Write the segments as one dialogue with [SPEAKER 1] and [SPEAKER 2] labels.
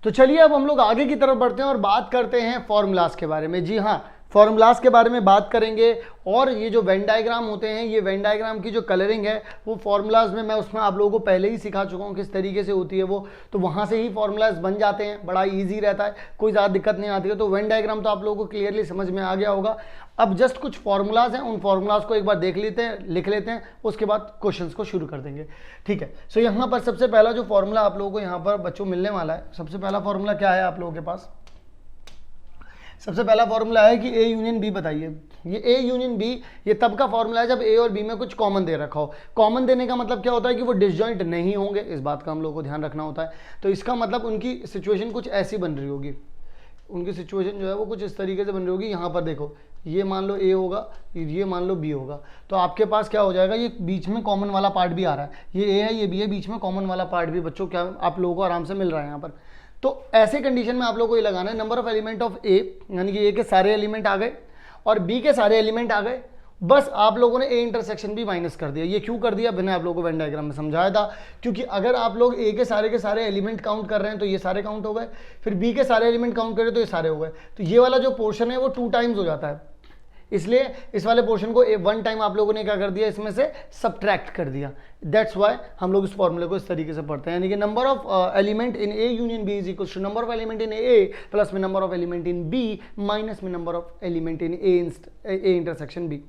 [SPEAKER 1] तो चलिए अब हम लोग आगे की तरफ बढ़ते हैं और बात करते हैं फॉर्मूलाज के बारे में। जी हाँ, फॉर्मूलाज के बारे में बात करेंगे। और ये जो वेन डायग्राम होते हैं, ये वेन डायग्राम की जो कलरिंग है वो फॉर्मूलाज में मैं उसमें आप लोगों को पहले ही सिखा चुका हूँ किस तरीके से होती है वो, तो वहाँ से ही फॉर्मूलाज बन जाते हैं, बड़ा इजी रहता है, कोई ज़्यादा दिक्कत नहीं आती है। तो वेन डायग्राम तो आप लोगों को क्लियरली समझ में आ गया होगा। अब जस्ट कुछ फॉर्मूलाज हैं, उन फॉर्मूलाज को एक बार देख लेते हैं, लिख लेते हैं, उसके बाद क्वेश्चंस को शुरू कर देंगे। ठीक है, सो यहाँ पर सबसे पहला जो फॉर्मूला आप लोगों को यहाँ पर बच्चों मिलने वाला है, सबसे पहला फॉर्मूला क्या है आप लोगों के पास? सबसे पहला फॉर्मूला है कि ए यूनियन बी। बताइए, ये ए यूनियन बी ये तब का फॉर्मूला है जब ए और बी में कुछ कॉमन दे रखा हो। कॉमन देने का मतलब क्या होता है कि वो डिसजॉइंट नहीं होंगे, इस बात का हम लोग को ध्यान रखना होता है। तो इसका मतलब उनकी सिचुएशन कुछ ऐसी बन रही होगी, उनकी सिचुएशन जो है वो कुछ इस तरीके से बन रही होगी। यहाँ पर देखो, ये मान लो ए होगा, ये मान लो बी होगा, तो आपके पास क्या हो जाएगा, ये बीच में कॉमन वाला पार्ट भी आ रहा है, ये ए है ये बी है, बीच में कॉमन वाला पार्ट भी बच्चों क्या आप लोगों को आराम से मिल रहा है यहाँ पर। तो ऐसे कंडीशन में आप लोगों को ये लगाना है नंबर ऑफ एलिमेंट ऑफ ए, यानी कि ए के सारे एलिमेंट आ गए और बी के सारे एलिमेंट आ गए, बस आप लोगों ने ए इंटरसेक्शन भी माइनस कर दिया। ये क्यों कर दिया, मैंने आप लोगों को वेन डायग्राम में समझाया था, क्योंकि अगर आप लोग ए के सारे एलिमेंट काउंट कर रहे हैं तो ये सारे काउंट हो गए, फिर बी के सारे एलिमेंट काउंट करें तो ये सारे हो गए, तो ये वाला जो पोर्शन है वो 2 टाइम्स हो जाता है। इसलिए इस वाले पोर्शन को 1 टाइम आप लोगों ने क्या कर दिया, इसमें से सब्ट्रैक्ट कर दिया। दैट्स वाई हम लोग इस फॉर्मूले को इस तरीके से पढ़ते हैं, यानी कि number of element in A union B is equal to number of element in A plus में number of element in B minus में number of element in A intersection B.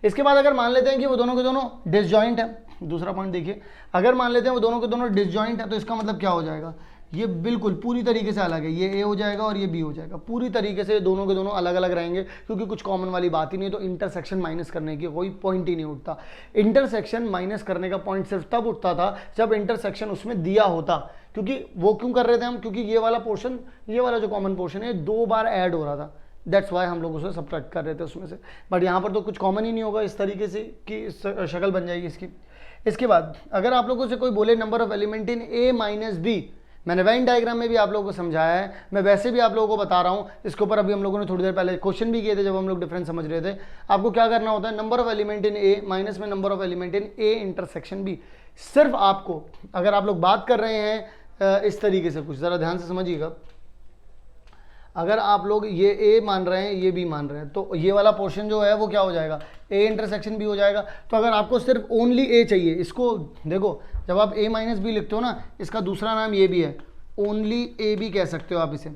[SPEAKER 1] इसके बाद अगर मान लेते हैं कि वो दोनों के दोनों डिसजॉइंट है, दूसरा पॉइंट देखिए, अगर मान लेते हैं वो दोनों के दोनों डिसजॉइंट है तो इसका मतलब क्या हो जाएगा, ये बिल्कुल पूरी तरीके से अलग है, ये ए हो जाएगा और ये बी हो जाएगा, पूरी तरीके से दोनों के दोनों अलग अलग रहेंगे, क्योंकि कुछ कॉमन वाली बात ही नहीं। तो इंटरसेक्शन माइनस करने की कोई पॉइंट ही नहीं उठता। इंटरसेक्शन माइनस करने का पॉइंट सिर्फ तब उठता था जब इंटरसेक्शन उसमें दिया होता, क्योंकि वो क्यों कर रहे थे हम, क्योंकि ये वाला पोर्शन, ये वाला जो कॉमन पोर्शन है 2 बार ऐड हो रहा था, दैट्स वाई हम लोग उसे सब्ट्रैक्ट कर रहे थे उसमें से। बट यहाँ पर तो कुछ कॉमन ही नहीं होगा, इस तरीके से कि शक्ल बन जाएगी इसकी। इसके बाद अगर आप लोगों से कोई बोले number of element in A minus B, मैंने वेन डायग्राम में भी आप लोगों को समझाया है, मैं वैसे भी आप लोगों को बता रहा हूँ, इसके ऊपर अभी हम लोगों ने थोड़ी देर पहले क्वेश्चन भी किए थे जब हम लोग डिफरेंस समझ रहे थे। आपको क्या करना होता है, number of element in A minus में number of element in A intersection B. सिर्फ आपको, अगर आप लोग बात कर रहे हैं इस तरीके से, कुछ ज़रा ध्यान से समझिएगा, अगर आप लोग ये ए मान रहे हैं ये बी मान रहे हैं, तो ये वाला पोर्शन जो है वो क्या हो जाएगा, ए इंटरसेक्शन बी हो जाएगा। तो अगर आपको सिर्फ ओनली ए चाहिए, इसको देखो, जब आप ए माइनस बी लिखते हो ना, इसका दूसरा नाम ये भी है, ओनली ए बी कह सकते हो आप इसे।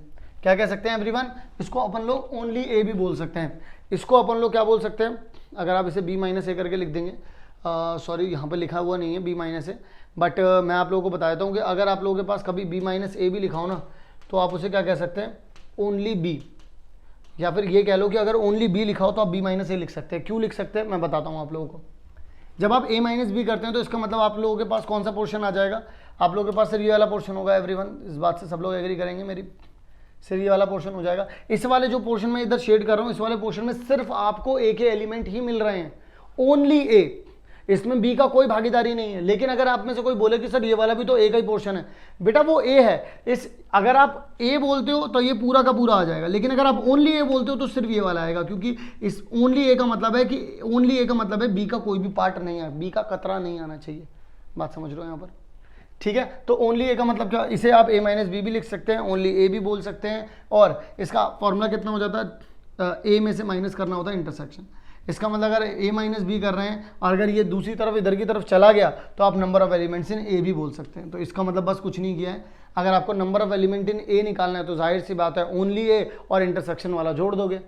[SPEAKER 1] क्या कह सकते हैं एवरीवन, इसको अपन लोग ओनली ए बी बोल सकते हैं। इसको अपन लोग क्या बोल सकते हैं, अगर आप इसे बी माइनस ए करके लिख देंगे, सॉरी यहाँ पर लिखा हुआ नहीं है बी माइनस ए, बट मैं आप लोगों को बता देता हूँ कि अगर आप लोगों के पास कभी बी माइनस ए भी लिखा हो ना, तो आप उसे क्या कह सकते हैं, ओनली बी, या फिर ये कह लो कि अगर ओनली बी लिखा हो तो आप बी माइनस ए लिख सकते हैं। क्यों लिख सकते हैं मैं बताता हूँ आप लोगों को। जब आप ए माइनस बी करते हैं तो इसका मतलब आप लोगों के पास कौन सा पोर्शन आ जाएगा, आप लोगों के पास सिर्फ ये वाला पोर्शन होगा। एवरीवन, इस बात से सब लोग एग्री करेंगे मेरी, सिर्फ ये वाला पोर्शन हो जाएगा। इस वाले जो पोर्शन में इधर शेड कर रहा हूँ, इस वाले पोर्शन में सिर्फ आपको ए के एलिमेंट ही मिल रहे हैं, ओनली ए, इसमें बी का कोई भागीदारी नहीं है। लेकिन अगर आप में से कोई बोले कि सर ये वाला भी तो ए का ही पोर्शन है, बेटा वो ए है, इस अगर आप ए बोलते हो तो ये पूरा का पूरा आ जाएगा, लेकिन अगर आप ओनली ए बोलते हो तो सिर्फ ये वाला आएगा, क्योंकि इस ओनली ए का मतलब है कि ओनली ए का मतलब है बी का कोई भी पार्ट नहीं है, बी का कतरा नहीं आना चाहिए। बात समझ रहे हो यहाँ पर, ठीक है। तो ओनली ए का मतलब क्या, इसे आप ए माइनस बी भी लिख सकते हैं, ओनली ए भी बोल सकते हैं, और इसका फॉर्मूला कितना हो जाता है, ए में से माइनस करना होता है इंटरसेक्शन। इसका मतलब अगर ए माइनस बी कर रहे हैं और अगर ये दूसरी तरफ इधर की तरफ चला गया तो आप नंबर ऑफ एलिमेंट्स इन ए भी बोल सकते हैं। तो इसका मतलब बस कुछ नहीं किया है, अगर आपको नंबर ऑफ एलिमेंट इन ए निकालना है तो जाहिर सी बात है ओनली ए और इंटरसेक्शन वाला जोड़ दोगे।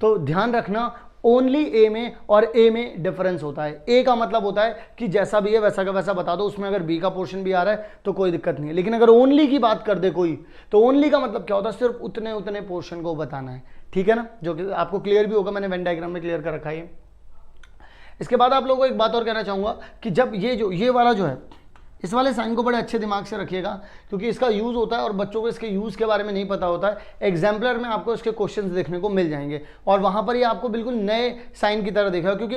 [SPEAKER 1] तो ध्यान रखना, ओनली ए में और ए में डिफरेंस होता है। ए का मतलब होता है कि जैसा भी है वैसा का वैसा बता दो, उसमें अगर बी का पोर्शन भी आ रहा है तो कोई दिक्कत नहीं है। लेकिन अगर ओनली की बात कर दे कोई, तो ओनली का मतलब क्या होता है, सिर्फ उतने उतने पोर्शन को बताना है, ठीक है ना, जो कि आपको क्लियर भी होगा, मैंने वेन डायग्राम में क्लियर कर रखा है। इसके बाद आप लोगों को एक बात और कहना चाहूँगा कि जब ये वाला जो है, इस वाले साइन को बड़े अच्छे दिमाग से रखिएगा, क्योंकि इसका यूज़ होता है और बच्चों को इसके यूज़ के बारे में नहीं पता होता है। एग्जाम्पलर में आपको इसके क्वेश्चंस देखने को मिल जाएंगे और वहाँ पर ये आपको बिल्कुल नए साइन की तरह दिखेगा, क्योंकि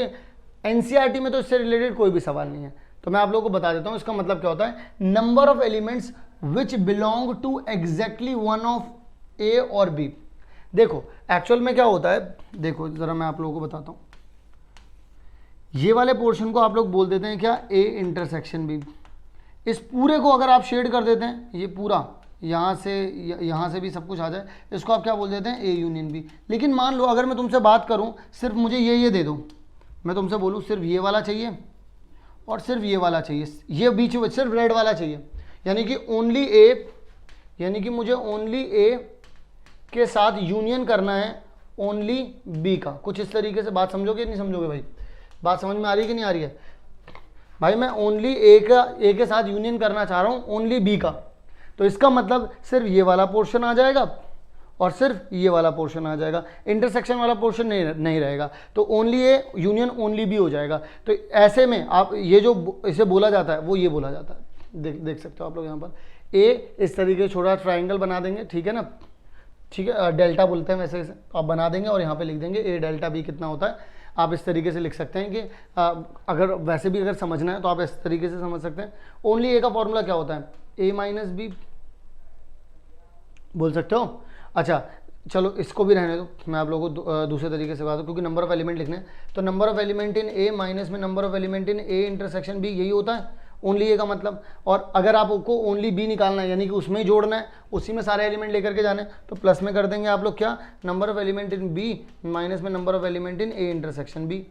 [SPEAKER 1] एनसीईआरटी में तो इससे रिलेटेड कोई भी सवाल नहीं है। तो मैं आप लोगों को बता देता हूँ इसका मतलब क्या होता है, number of elements which belong to exactly one of A और बी। देखो एक्चुअल में क्या होता है, देखो ज़रा मैं आप लोगों को बताता हूँ, ये वाले पोर्शन को आप लोग बोल देते हैं क्या, ए इंटरसेक्शन बी। इस पूरे को अगर आप शेड कर देते हैं, ये पूरा यहाँ से भी सब कुछ आ जाए, इसको आप क्या बोल देते हैं, ए यूनियन बी। लेकिन मान लो अगर मैं तुमसे बात करूँ सिर्फ मुझे ये दे दो, मैं तुमसे बोलूँ सिर्फ ये वाला चाहिए और सिर्फ ये वाला चाहिए, ये बीच में सिर्फ रेड वाला चाहिए, यानी कि ओनली ए, यानी कि मुझे ओनली ए के साथ यूनियन करना है ओनली बी का। कुछ इस तरीके से बात समझोगे नहीं समझोगे भाई, बात समझ में आ रही है कि नहीं आ रही है भाई? मैं ओनली ए के साथ यूनियन करना चाह रहा हूँ ओनली बी का, तो इसका मतलब सिर्फ ये वाला पोर्शन आ जाएगा और सिर्फ ये वाला पोर्शन आ जाएगा, इंटरसेक्शन वाला पोर्शन नहीं रहेगा, तो only A union only B हो जाएगा। तो ऐसे में आप ये जो इसे बोला जाता है वो ये बोला जाता है, देख सकते हो आप लोग यहाँ पर ए इस तरीके से छोटा ट्राइंगल बना देंगे, ठीक है ना, ठीक है, डेल्टा बोलते हैं वैसे तो आप बना देंगे और यहाँ पे लिख देंगे ए डेल्टा बी कितना होता है। आप इस तरीके से लिख सकते हैं कि अगर वैसे भी अगर समझना है तो आप इस तरीके से समझ सकते हैं। ओनली ए का फॉर्मूला क्या होता है, ए माइनस बी बोल सकते हो। अच्छा चलो इसको भी रहने दो, मैं आप लोगों को दूसरे तरीके से बता दूँ, क्योंकि नंबर ऑफ एलिमेंट लिखने हैं, तो number of element in A minus में number of element in A intersection B, यही होता है ओनली ए का मतलब। और अगर आपको ओनली बी निकालना है यानी कि उसमें ही जोड़ना है, उसी में सारे एलिमेंट लेकर के जाने, तो प्लस में कर देंगे आप लोग क्या, number of element in B minus में number of element in A intersection B.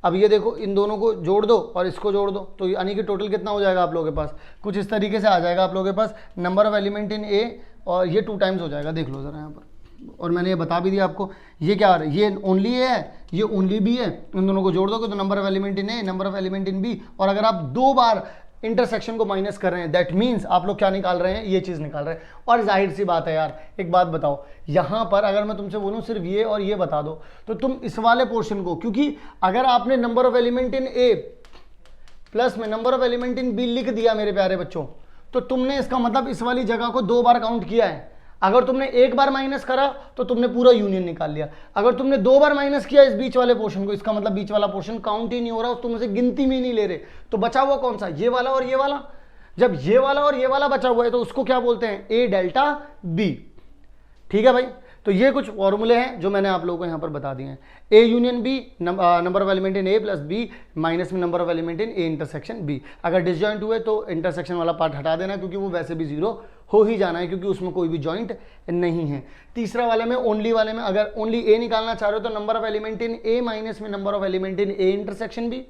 [SPEAKER 1] अब ये देखो इन दोनों को जोड़ दो और इसको जोड़ दो, तो यानी कि टोटल कितना हो जाएगा आप लोगों के पास, कुछ इस तरीके से आ जाएगा आप लोगों के पास नंबर ऑफ एलिमेंट इन ए, और ये 2 टाइम्स हो जाएगा, देख लो ज़रा यहाँ पर। और मैंने ये बता भी दिया आपको, ये क्या आ रहा है, ये ओनली ए है, ये ओनली बी है, इन दोनों को जोड़ दोगे तो number of element in A, number of element in B. और अगर आप 2 बार इंटरसेक्शन को माइनस कर रहे हैं, दैट मीन्स आप लोग क्या निकाल रहे हैं, ये चीज़ निकाल रहे हैं। और जाहिर सी बात है यार, एक बात बताओ, यहाँ पर अगर मैं तुमसे बोलूँ सिर्फ ये और ये बता दो, तो तुम इस वाले पोर्शन को, क्योंकि अगर आपने number of element in A plus में number of element in B लिख दिया मेरे प्यारे बच्चों, तो तुमने इसका मतलब इस वाली जगह को 2 बार काउंट किया है। अगर तुमने 1 बार माइनस करा तो तुमने पूरा यूनियन निकाल लिया, अगर तुमने 2 बार माइनस किया इस बीच वाले पोर्शन को, इसका मतलब बीच वाला पोर्शन काउंट ही नहीं हो रहा, तुम उसे गिनती में नहीं ले रहे, तो बचा हुआ कौन सा, ये वाला और ये वाला। जब ये वाला और ये वाला बचा हुआ है तो उसको क्या बोलते हैं, ए डेल्टा बी। ठीक है भाई, तो ये कुछ फॉर्मूले हैं जो मैंने आप लोगों को यहाँ पर बता दिए हैं। A union B, number of element in A plus B minus में number of element in A intersection B. अगर डिसजॉइंट हुए तो इंटरसेक्शन वाला पार्ट हटा देना, क्योंकि वो वैसे भी 0 हो ही जाना है, क्योंकि उसमें कोई भी जॉइंट नहीं है। तीसरा वाले में, ओनली वाले में, अगर ओनली ए निकालना चाह रहे हो तो number of element in A minus में number of element in A intersection B.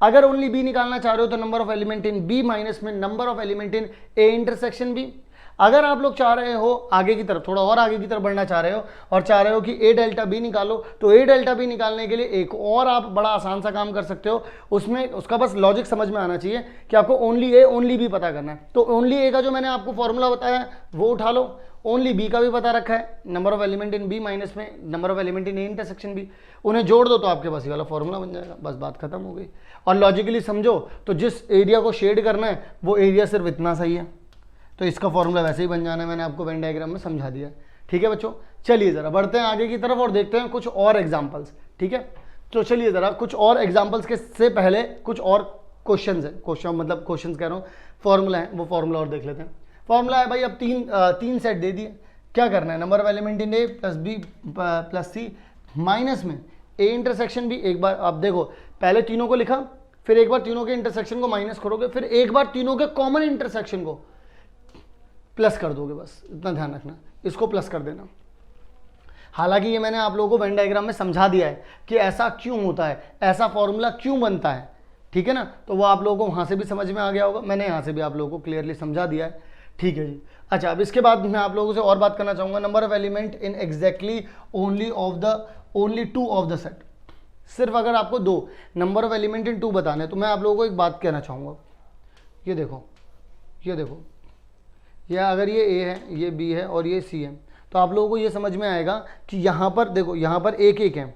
[SPEAKER 1] अगर ओनली बी निकालना चाह रहे हो तो number of element in B minus में number of element in A intersection B. अगर आप लोग चाह रहे हो आगे की तरफ, थोड़ा और आगे की तरफ बढ़ना चाह रहे हो और चाह रहे हो कि ए डेल्टा बी निकालो, तो ए डेल्टा बी निकालने के लिए एक और आप बड़ा आसान सा काम कर सकते हो। उसमें उसका बस लॉजिक समझ में आना चाहिए कि आपको ओनली ए ओनली बी पता करना है। तो ओनली ए का जो मैंने आपको फॉर्मूला बताया है वो उठा लो, ओनली बी का भी पता रखा है, number of element in B minus में number of element in A intersection B, उन्हें जोड़ दो तो आपके पास ये वाला फॉर्मूला बन जाएगा, बस बात खत्म हो गई। और लॉजिकली समझो तो जिस एरिया को शेड करना है वो एरिया सिर्फ इतना सही है, तो इसका फॉर्मूला वैसे ही बन जाना है, मैंने आपको वेन डायग्राम में समझा दिया। ठीक है बच्चों, चलिए ज़रा बढ़ते हैं आगे की तरफ और देखते हैं कुछ और एग्जाम्पल्स। ठीक है, तो चलिए ज़रा कुछ और एग्जाम्पल्स के से पहले कुछ और क्वेश्चन है, क्वेश्चन कह रहा हूँ, फॉर्मूला है, वो फॉर्मूला और देख लेते हैं। फॉर्मूला है भाई, अब तीन सेट दे दिए, क्या करना है, number of element in A plus B plus C minus में ए इंटरसेक्शन बी। एक बार आप देखो, पहले तीनों को लिखा, फिर एक बार तीनों के इंटरसेक्शन को माइनस करोगे, फिर एक बार तीनों के कॉमन इंटरसेक्शन को प्लस कर दोगे, बस इतना ध्यान रखना, इसको प्लस कर देना। हालांकि ये मैंने आप लोगों को वेन डायग्राम में समझा दिया है कि ऐसा क्यों होता है, ऐसा फॉर्मूला क्यों बनता है, ठीक है ना, तो वो आप लोगों को वहाँ से भी समझ में आ गया होगा, मैंने यहाँ से भी आप लोगों को क्लियरली समझा दिया है। ठीक है जी, अच्छा अब इसके बाद मैं आप लोगों से और बात करना चाहूँगा, number of element in exactly only 2 of the set. सिर्फ अगर आपको 2 नंबर ऑफ एलिमेंट इन 2 बताने, तो मैं आप लोगों को एक बात कहना चाहूँगा, ये देखो या अगर ये ए है, ये बी है और ये सी है, तो आप लोगों को ये समझ में आएगा कि यहाँ पर देखो, यहाँ पर एक है,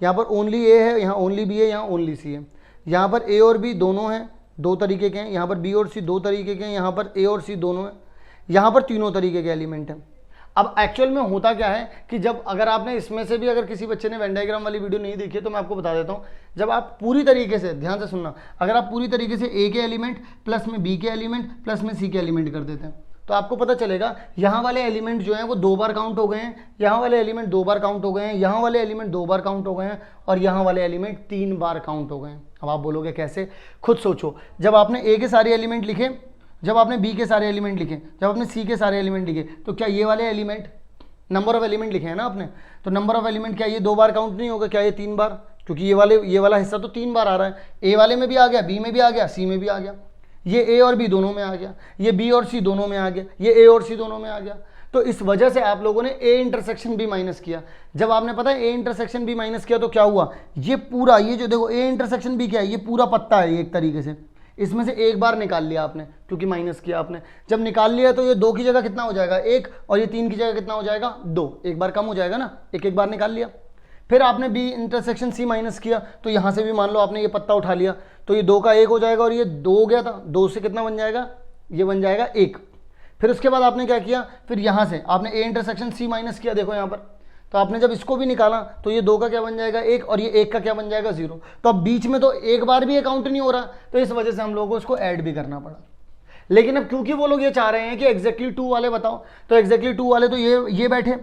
[SPEAKER 1] यहाँ पर ओनली ए है, यहाँ ओनली बी है, यहाँ ओनली सी है, यहाँ पर ए और बी दोनों हैं, 2 तरीके के हैं, यहाँ पर बी और सी 2 तरीके के हैं, यहाँ पर ए और सी दोनों हैं, यहाँ पर तीनों तरीके के एलिमेंट हैं। अब एक्चुअल में होता क्या है कि जब अगर आपने इसमें से भी अगर किसी बच्चे ने वेन डायग्राम वाली वीडियो नहीं देखी है तो मैं आपको बता देता हूँ, जब आप पूरी तरीके से ध्यान से सुनना, अगर आप पूरी तरीके से ए के एलिमेंट प्लस में बी के एलिमेंट प्लस में सी के एलिमेंट कर देते हैं, तो आपको पता चलेगा यहाँ वाले एलिमेंट जो हैं वो 2 बार काउंट हो गए हैं, यहाँ वाले एलिमेंट 2 बार काउंट हो गए हैं, यहाँ वाले एलिमेंट 2 बार काउंट हो गए हैं और यहाँ वाले एलिमेंट 3 बार काउंट हो गए हैं। अब आप बोलोगे कैसे, खुद सोचो, जब आपने ए के सारे एलिमेंट लिखे जब आपने बी के सारे एलिमेंट लिखे, जब आपने सी के सारे एलिमेंट लिखे, तो क्या ये वाले एलिमेंट, नंबर ऑफ एलिमेंट लिखे हैं ना आपने, तो नंबर ऑफ एलिमेंट क्या ये 2 बार काउंट नहीं होगा, क्या ये 3 बार, क्योंकि ये वाला हिस्सा तो 3 बार आ रहा है, ए वाले में भी आ गया, बी में भी आ गया, सी में भी आ गया, ये ए और बी दोनों में आ गया, ये बी और सी दोनों में आ गया, ये ए और सी दोनों में आ गया। तो इस वजह से आप लोगों ने ए इंटरसेक्शन बी माइनस किया। जब आपने पता है ए इंटरसेक्शन बी माइनस किया तो क्या हुआ, ये पूरा, ये जो देखो ए इंटरसेक्शन बी क्या है, ये पूरा पत्ता है एक तरीके से, इसमें से एक बार निकाल लिया आपने क्योंकि माइनस किया आपने। जब निकाल लिया तो ये 2 की जगह कितना हो जाएगा 1, और ये 3 की जगह कितना हो जाएगा 2, एक बार कम हो जाएगा ना, एक बार निकाल लिया। फिर आपने बी इंटरसेक्शन सी माइनस किया, तो यहाँ से भी मान लो आपने ये पत्ता उठा लिया, तो ये 2 का 1 हो जाएगा, और ये 2 हो गया था, 2 से कितना बन जाएगा, ये बन जाएगा 1। फिर उसके बाद आपने क्या किया, फिर यहाँ से आपने ए इंटरसेक्शन सी माइनस किया, देखो यहाँ पर, तो आपने जब इसको भी निकाला तो ये 2 का क्या बन जाएगा 1, और ये 1 का क्या बन जाएगा 0। तो अब बीच में तो एक बार भी काउंट नहीं हो रहा, तो इस वजह से हम लोगों को इसको ऐड भी करना पड़ा। लेकिन अब क्योंकि वो लोग ये चाह रहे हैं कि एग्जैक्टली 2 वाले बताओ, तो एग्जैक्टली 2 वाले तो ये बैठे,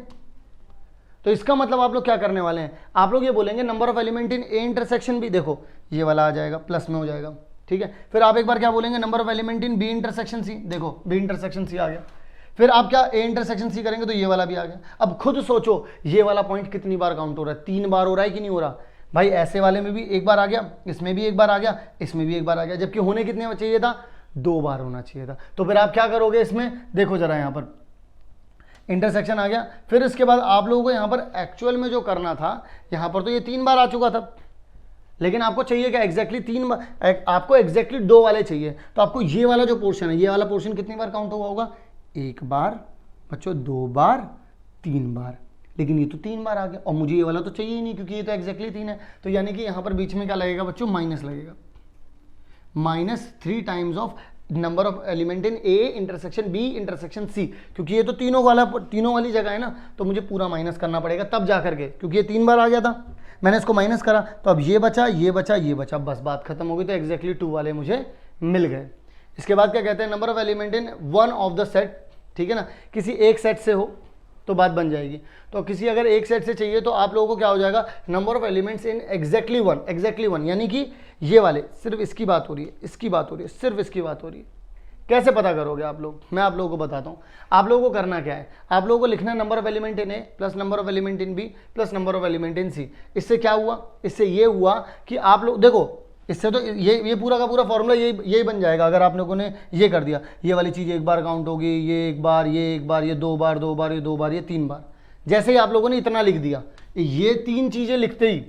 [SPEAKER 1] तो इसका मतलब आप लोग क्या करने वाले हैं, आप लोग ये बोलेंगे number of element in A intersection B, देखो ये वाला आ जाएगा, प्लस में हो जाएगा, ठीक है। फिर आप एक बार क्या बोलेंगे, number of element in B intersection C, देखो बी इंटरसेक्शन सी आ गया। फिर आप क्या ए इंटरसेक्शन सी करेंगे तो ये वाला भी आ गया। अब खुद सोचो ये वाला पॉइंट कितनी बार काउंट हो रहा है, 3 बार हो रहा है कि नहीं हो रहा भाई। ऐसे वाले में भी एक बार आ गया, इसमें भी एक बार आ गया, इसमें भी एक बार आ गया, जबकि होने कितने चाहिए था, 2 बार होना चाहिए था। तो फिर आप क्या करोगे इसमें, देखो जरा यहाँ पर इंटरसेक्शन आ गया। फिर इसके बाद आप लोगों को यहाँ पर एक्चुअल में जो करना था, यहाँ पर तो ये 3 बार आ चुका था, लेकिन आपको चाहिए क्या एग्जैक्टली 3 बार, आपको एग्जैक्टली 2 वाले चाहिए। तो आपको ये वाला जो पोर्शन है, ये वाला पोर्शन कितनी बार काउंट हुआ होगा, 1 बार बच्चों, 2 बार, 3 बार, लेकिन ये तो 3 बार आ गया, और मुझे ये वाला तो चाहिए ही नहीं क्योंकि ये तो एग्जैक्टली 3 है। तो यानी कि यहाँ पर बीच में क्या लगेगा बच्चों, माइनस लगेगा, -3 times of number of element in A intersection B intersection C, क्योंकि ये तो तीनों वाली जगह है ना, तो मुझे पूरा माइनस करना पड़ेगा तब जा करके, क्योंकि ये 3 बार आ गया था, मैंने इसको माइनस करा, तो अब ये बचा, ये बचा, ये बचा, बस बात खत्म हो गई। तो एग्जैक्टली 2 वाले मुझे मिल गए। इसके बाद क्या कहते हैं, number of element in one of the set, ठीक है ना, किसी एक सेट से हो तो बात बन जाएगी। तो किसी अगर एक सेट से चाहिए तो आप लोगों को क्या हो जाएगा, number of elements in exactly one, यानी कि ये वाले, सिर्फ इसकी बात हो रही है, इसकी बात हो रही है, सिर्फ इसकी बात हो रही है। कैसे पता करोगे आप लोग, मैं आप लोगों को बताता हूँ। आप लोगों को करना क्या है, आप लोगों को लिखना number of element in A plus number of element in B plus number of element in C. इससे क्या हुआ, इससे ये हुआ कि आप लोग देखो, इससे तो ये पूरा का पूरा फॉर्मूला यही बन जाएगा। अगर आप लोगों ने ये कर दिया, ये वाली चीज़ 1 बार काउंट होगी, ये 1 बार, ये 1 बार, ये 2 बार, 2 बार, ये 2 बार, ये 3 बार। जैसे ही आप लोगों ने इतना लिख दिया, ये 3 चीज़ें लिखते ही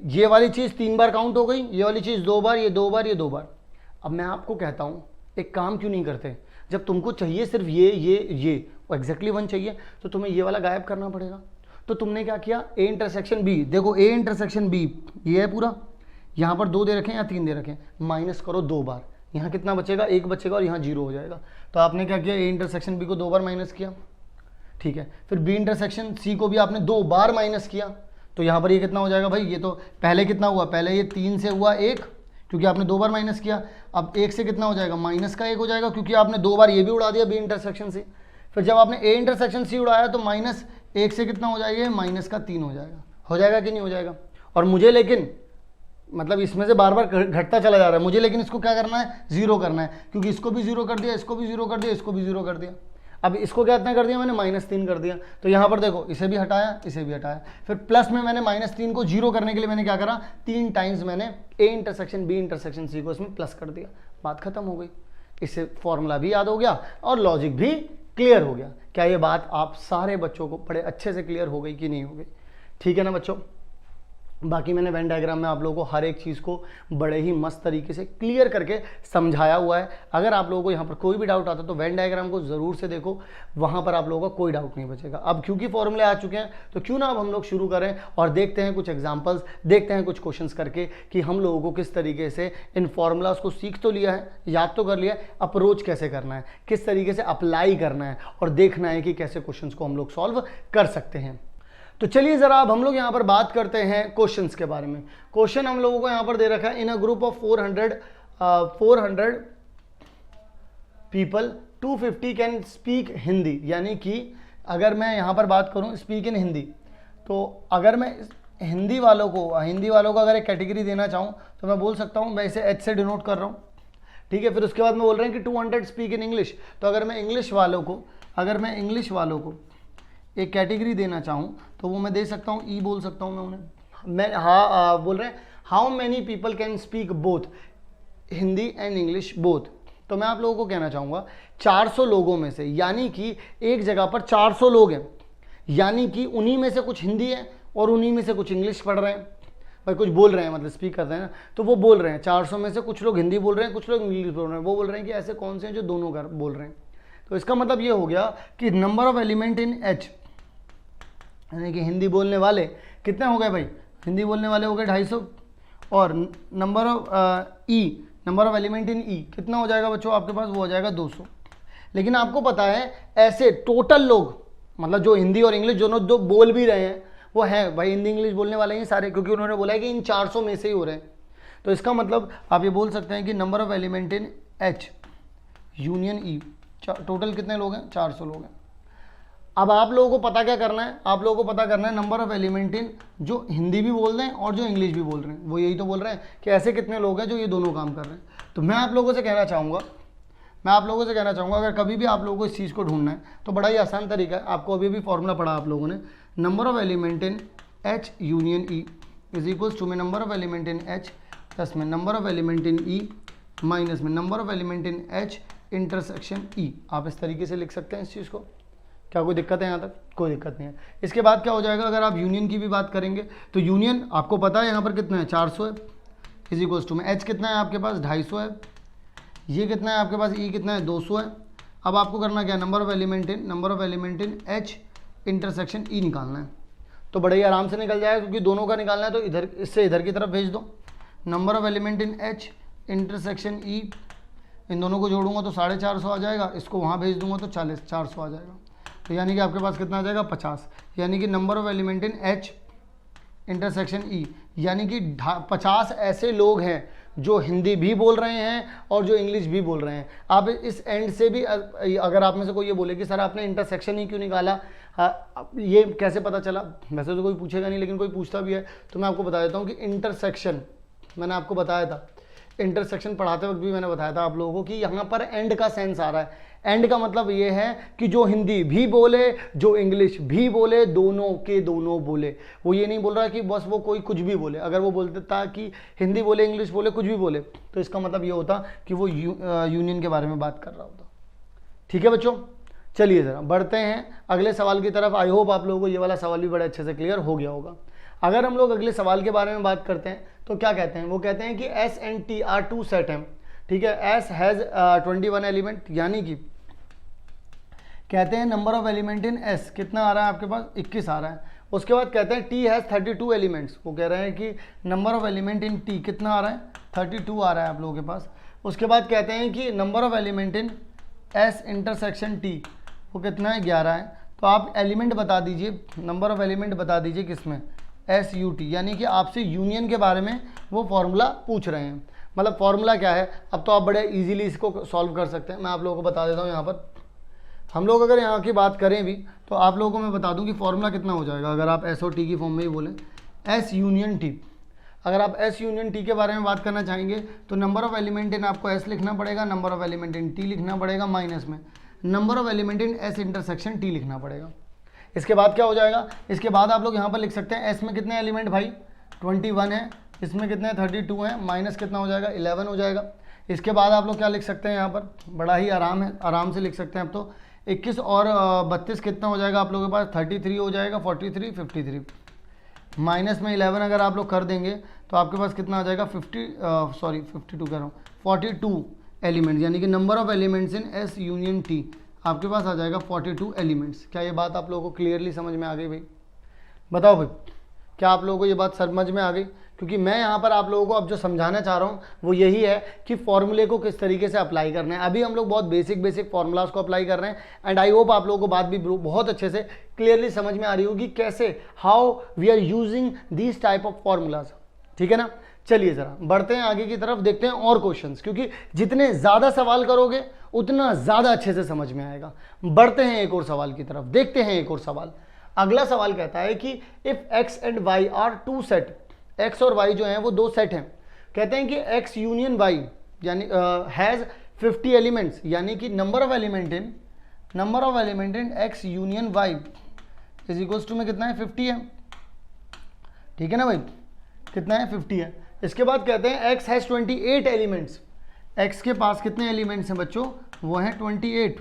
[SPEAKER 1] ये वाली चीज़ 3 बार काउंट हो गई, ये वाली चीज़ 2 बार, ये 2 बार, ये 2 बार। अब मैं आपको कहता हूँ एक काम क्यों नहीं करते, जब तुमको चाहिए सिर्फ ये और एग्जैक्टली 1 चाहिए तो तुम्हें ये वाला गायब करना पड़ेगा। तो तुमने क्या किया, ए इंटरसेक्शन बी, देखो ए इंटरसेक्शन बी ये है पूरा, यहाँ पर 2 दे रखें या 3 दे रखें, माइनस करो 2 बार, यहाँ कितना बचेगा 1 बचेगा और यहाँ 0 हो जाएगा। तो आपने क्या किया, ए इंटरसेक्शन बी को 2 बार माइनस किया, ठीक है। फिर बी इंटरसेक्शन सी को भी आपने 2 बार माइनस किया, तो यहाँ पर ये कितना हो जाएगा भाई, ये तो पहले कितना हुआ, पहले ये 3 से हुआ 1 क्योंकि आपने 2 बार माइनस किया। अब 1 से कितना हो जाएगा, माइनस का 1 हो जाएगा क्योंकि आपने 2 बार ये भी उड़ा दिया बी इंटरसेक्शन सी। फिर जब आपने ए इंटरसेक्शन सी उड़ाया तो -1 से कितना हो जाएगा, माइनस का 3 हो जाएगा कि नहीं हो जाएगा। और मुझे लेकिन मतलब इसमें से बार बार घटता चला जा रहा है मुझे, लेकिन इसको क्या करना है, 0 करना है, क्योंकि इसको भी 0 कर दिया, इसको भी 0 कर दिया, इसको भी 0 कर दिया। अब इसको क्या इतना कर दिया मैंने, -3 कर दिया। तो यहाँ पर देखो इसे भी हटाया, इसे भी हटाया, फिर प्लस में मैंने -3 को 0 करने के लिए मैंने क्या करा, 3 टाइम्स मैंने A intersection B intersection C को इसमें प्लस कर दिया, बात खत्म हो गई। इससे फॉर्मूला भी याद हो गया और लॉजिक भी क्लियर हो गया। क्या ये बात आप सारे बच्चों को बड़े अच्छे से क्लियर हो गई कि नहीं हो गई, ठीक है ना बच्चों। बाकी मैंने वेन डायग्राम में आप लोगों को हर एक चीज़ को बड़े ही मस्त तरीके से क्लियर करके समझाया हुआ है। अगर आप लोगों को यहाँ पर कोई भी डाउट आता है तो वेन डायग्राम को ज़रूर से देखो, वहाँ पर आप लोगों का कोई डाउट नहीं बचेगा। अब क्योंकि फॉर्मूले आ चुके हैं तो क्यों ना अब हम लोग शुरू करें और देखते हैं कुछ एग्जाम्पल्स, देखते हैं कुछ क्वेश्चंस करके कि हम लोगों को किस तरीके से इन फॉर्मूलाज को सीख तो लिया है, याद तो कर लिया है, अप्रोच कैसे करना है, किस तरीके से अप्लाई करना है और देखना है कि कैसे क्वेश्चंस को हम लोग सॉल्व कर सकते हैं। तो चलिए ज़रा अब हम लोग यहाँ पर बात करते हैं क्वेश्चंस के बारे में। क्वेश्चन हम लोगों को यहाँ पर दे रखा है, in a group of 400 people 250 can speak Hindi, यानी कि अगर मैं यहाँ पर बात करूँ स्पीक इन हिंदी, तो अगर मैं हिंदी वालों को अगर एक कैटेगरी देना चाहूँ तो मैं बोल सकता हूँ, मैं इसे H से डिनोट कर रहा हूँ, ठीक है। फिर उसके बाद में बोल रहे हैं कि 200 स्पीक इन इंग्लिश। तो अगर मैं इंग्लिश वालों को एक कैटेगरी देना चाहूँ तो वो मैं दे सकता हूँ, ई बोल सकता हूँ मैं उन्हें। मैं बोल रहे हैं how many people can speak both Hindi and English both. तो मैं आप लोगों को कहना चाहूँगा 400 लोगों में से, यानी कि एक जगह पर 400 लोग हैं, यानी कि उन्हीं में से कुछ हिंदी है और उन्हीं में से कुछ इंग्लिश पढ़ रहे हैं, भाई कुछ बोल रहे हैं, मतलब स्पीक कर रहे हैं ना। तो वो बोल रहे हैं 400 में से कुछ लोग हिंदी बोल रहे हैं, कुछ लोग इंग्लिश बोल रहे हैं। वो बोल रहे हैं कि ऐसे कौन से हैं जो दोनों कर बोल रहे हैं। तो इसका मतलब ये हो गया कि number of element in H, यानी कि हिंदी बोलने वाले कितने हो गए भाई, हिंदी बोलने वाले हो गए 250, और नंबर ऑफ एलिमेंट इन ई कितना हो जाएगा बच्चों आपके पास, वो हो जाएगा 200। लेकिन आपको पता है ऐसे टोटल लोग, मतलब जो हिंदी और इंग्लिश दोनों जो बोल भी रहे हैं वो है भाई हिंदी इंग्लिश बोलने वाले ही सारे, क्योंकि उन्होंने बोला है कि इन 400 में से ही हो रहे हैं। तो इसका मतलब आप ये बोल सकते हैं कि number of element in H union E, total कितने लोग हैं, 400 लोग हैं। अब आप लोगों को पता क्या करना है, आप लोगों को पता करना है नंबर ऑफ एलिमेंट इन जो हिंदी भी बोल रहे हैं और जो इंग्लिश भी बोल रहे हैं। वो यही तो बोल रहे हैं कि ऐसे कितने लोग हैं जो ये दोनों काम कर रहे हैं। तो मैं आप लोगों से कहना चाहूँगा अगर कभी भी आप लोगों को इस चीज़ को ढूंढना है तो बड़ा ही आसान तरीका है। आपको अभी भी फॉर्मूला पढ़ा आप लोगों ने, number of element in H union E is equals to में number of element in H plus में number of element in E minus में number of element in H intersection E. आप इस तरीके से लिख सकते हैं इस चीज़ को। क्या कोई दिक्कत है यहाँ तक? कोई दिक्कत नहीं है। इसके बाद क्या हो जाएगा, अगर आप यूनियन की भी बात करेंगे तो यूनियन आपको पता है यहाँ पर कितना है, 400 है, इज इक्वल्स टू में एच कितना है आपके पास 250 है, ये कितना है आपके पास ई कितना है 200 है। अब आपको करना क्या है, number of element in H intersection ई निकालना है। तो बड़े ही आराम से निकल जाएगा, क्योंकि दोनों का निकालना है तो इधर इससे इधर की तरफ भेज दो। Number of element in H intersection E, इन दोनों को जोड़ूंगा तो 450 आ जाएगा, इसको वहाँ भेज दूंगा तो 400 आ जाएगा। तो यानी कि आपके पास कितना आ जाएगा 50। यानी कि number of element in H intersection ई, यानी कि 50 ऐसे लोग हैं जो हिंदी भी बोल रहे हैं और जो इंग्लिश भी बोल रहे हैं। आप इस एंड से भी, अगर आप में से कोई ये बोले कि सर आपने इंटरसेक्शन ही क्यों निकाला, ये कैसे पता चला, वैसे तो कोई पूछेगा नहीं लेकिन कोई पूछता भी है तो मैं आपको बता देता हूँ कि इंटरसेक्शन, मैंने आपको बताया था, इंटरसेक्शन पढ़ाते वक्त भी मैंने बताया था आप लोगों को कि यहाँ पर एंड का सेंस आ रहा है। एंड का मतलब ये है कि जो हिंदी भी बोले जो इंग्लिश भी बोले, दोनों के दोनों बोले। वो ये नहीं बोल रहा कि बस वो कोई कुछ भी बोले। अगर वो बोलते था कि हिंदी बोले इंग्लिश बोले कुछ भी बोले तो इसका मतलब ये होता कि वो यूनियन के बारे में बात कर रहा होता। ठीक है बच्चों, चलिए ज़रा बढ़ते हैं अगले सवाल की तरफ। आई होप आप लोगों को ये वाला सवाल भी बड़े अच्छे से क्लियर हो गया होगा। अगर हम लोग अगले सवाल के बारे में बात करते हैं तो क्या कहते हैं, वो कहते हैं कि S and T are two set हैं। ठीक है, एस हैज़ 21 एलिमेंट, यानी कि कहते हैं number of element in S कितना आ रहा है आपके पास 21 आ रहा है। उसके बाद कहते हैं टी हैज़ 32 एलिमेंट्स, वो कह रहे हैं कि number of element in T कितना आ रहा है 32 आ रहा है आप लोगों के पास। उसके बाद कहते हैं कि number of element in S intersection T वो कितना है 11 है। तो आप एलिमेंट बता दीजिए, नंबर ऑफ एलिमेंट बता दीजिए किसमें, एस यू टी, यानी कि आपसे यूनियन के बारे में वो फॉर्मूला पूछ रहे हैं। मतलब फॉर्मूला क्या है, अब तो आप बड़े इजीली इसको सॉल्व कर सकते हैं। मैं आप लोगों को बता देता हूँ। यहाँ पर हम लोग अगर यहाँ की बात करें भी तो आप लोगों को मैं बता दूँ कि फॉर्मूला कितना हो जाएगा। अगर आप एस और टी की फॉर्म में ही बोलें, एस यूनियन टी, अगर आप एस यूनियन टी के बारे में बात करना चाहेंगे तो नंबर ऑफ एलिमेंट इन आपको एस लिखना पड़ेगा, number of element in T लिखना पड़ेगा, माइनस में number of element in S intersection T लिखना पड़ेगा। इसके बाद क्या हो जाएगा, इसके बाद आप लोग यहाँ पर लिख सकते हैं एस में कितने एलिमेंट भाई 21 है, इसमें कितने 32 हैं, माइनस कितना हो जाएगा 11 हो जाएगा। इसके बाद आप लोग क्या लिख सकते हैं, यहाँ पर बड़ा ही आराम से लिख सकते हैं। अब तो 21 और 32 कितना हो जाएगा आप लोगों के पास 33 हो जाएगा, 43 53 माइनस में 11 अगर आप लोग कर देंगे तो आपके पास कितना आ जाएगा 52 कह रहा हूँ 42 एलिमेंट्स, यानी कि number of elements in S union T आपके पास आ जाएगा 42 एलिमेंट्स। क्या ये बात आप लोगों को क्लियरली समझ में आ गई भाई? बताओ भाई, क्या आप लोगों को ये बात समझ में आ गई? क्योंकि मैं यहाँ पर आप लोगों को अब जो समझाना चाह रहा हूँ वो यही है कि फॉर्मूले को किस तरीके से अप्लाई करना है। अभी हम लोग बहुत बेसिक फॉर्मूलाज को अप्लाई कर रहे हैं एंड आई होप आप लोगों को बात भी बहुत अच्छे से क्लियरली समझ में आ रही होगी कैसे how we are using this type of formulas. ठीक है ना, चलिए ज़रा बढ़ते हैं आगे की तरफ, देखते हैं और क्वेश्चंस, क्योंकि जितने ज़्यादा सवाल करोगे उतना ज़्यादा अच्छे से समझ में आएगा। बढ़ते हैं एक और सवाल की तरफ, देखते हैं एक और सवाल। अगला सवाल कहता है कि if X and Y are two set, X और वाई जो हैं वो दो सेट हैं। कहते हैं कि एक्स यूनियन वाई यानी हैज़ 50 एलिमेंट्स, यानी कि number of element in x union y is equals to में कितना है 50 है, ठीक है ना भाई, कितना है 50 है। इसके बाद कहते हैं x हैज़ 28 एलिमेंट्स, x के पास कितने एलिमेंट्स हैं बच्चों, वो है 28।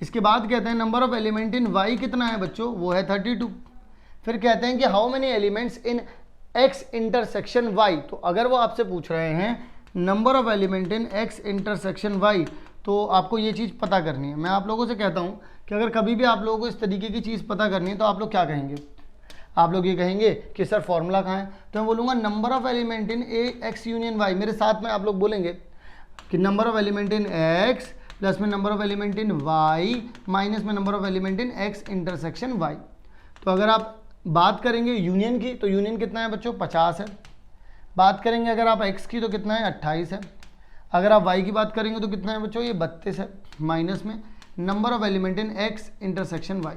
[SPEAKER 1] इसके बाद कहते हैं number of element in y कितना है बच्चों, वो है 32। फिर कहते हैं कि how many elements in x intersection y, तो अगर वो आपसे पूछ रहे हैं number of element in x intersection y, तो आपको ये चीज़ पता करनी है। मैं आप लोगों से कहता हूँ कि अगर कभी भी आप लोगों को इस तरीके की चीज़ पता करनी है तो आप लोग क्या कहेंगे, आप लोग ये कहेंगे कि सर फॉर्मूला कहाँ है, तो मैं बोलूँगा number of element in x union y। मेरे साथ में आप लोग बोलेंगे कि number of element in x plus में number of element in y minus में number of element in x intersection y। तो अगर आप बात करेंगे यूनियन की, तो यूनियन कितना है बच्चों 50 है। बात करेंगे अगर आप x की तो कितना है 28 है। अगर आप y की बात करेंगे तो कितना है बच्चों, ये 32 है, माइनस में number of element in x intersection y।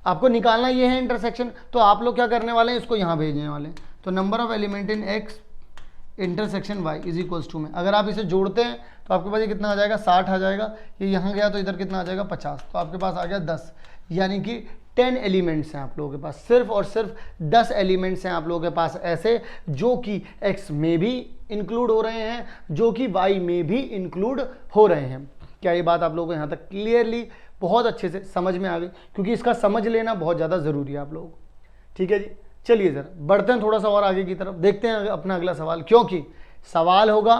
[SPEAKER 1] आपको निकालना ये है इंटरसेक्शन, तो आप लोग क्या करने वाले हैं, इसको यहाँ भेजने वाले हैं। तो number of element in x intersection y is equals to में अगर आप इसे जोड़ते हैं तो आपके पास ये कितना आ जाएगा 60 आ जाएगा, ये यहाँ गया तो इधर कितना आ जाएगा 50, तो आपके पास आ गया 10, यानी कि 10 एलिमेंट्स हैं आप लोगों के पास, सिर्फ और सिर्फ 10 एलिमेंट्स हैं आप लोगों के पास ऐसे जो कि x में भी इंक्लूड हो रहे हैं, जो कि y में भी इंक्लूड हो रहे हैं। क्या ये बात आप लोगों को यहाँ तक क्लियरली बहुत अच्छे से समझ में आ गई, क्योंकि इसका समझ लेना बहुत ज़्यादा ज़रूरी है आप लोगों को, ठीक है जी। चलिए ज़रा बढ़ते हैं थोड़ा सा और आगे की तरफ, देखते हैं अपना अगला सवाल, क्योंकि सवाल होगा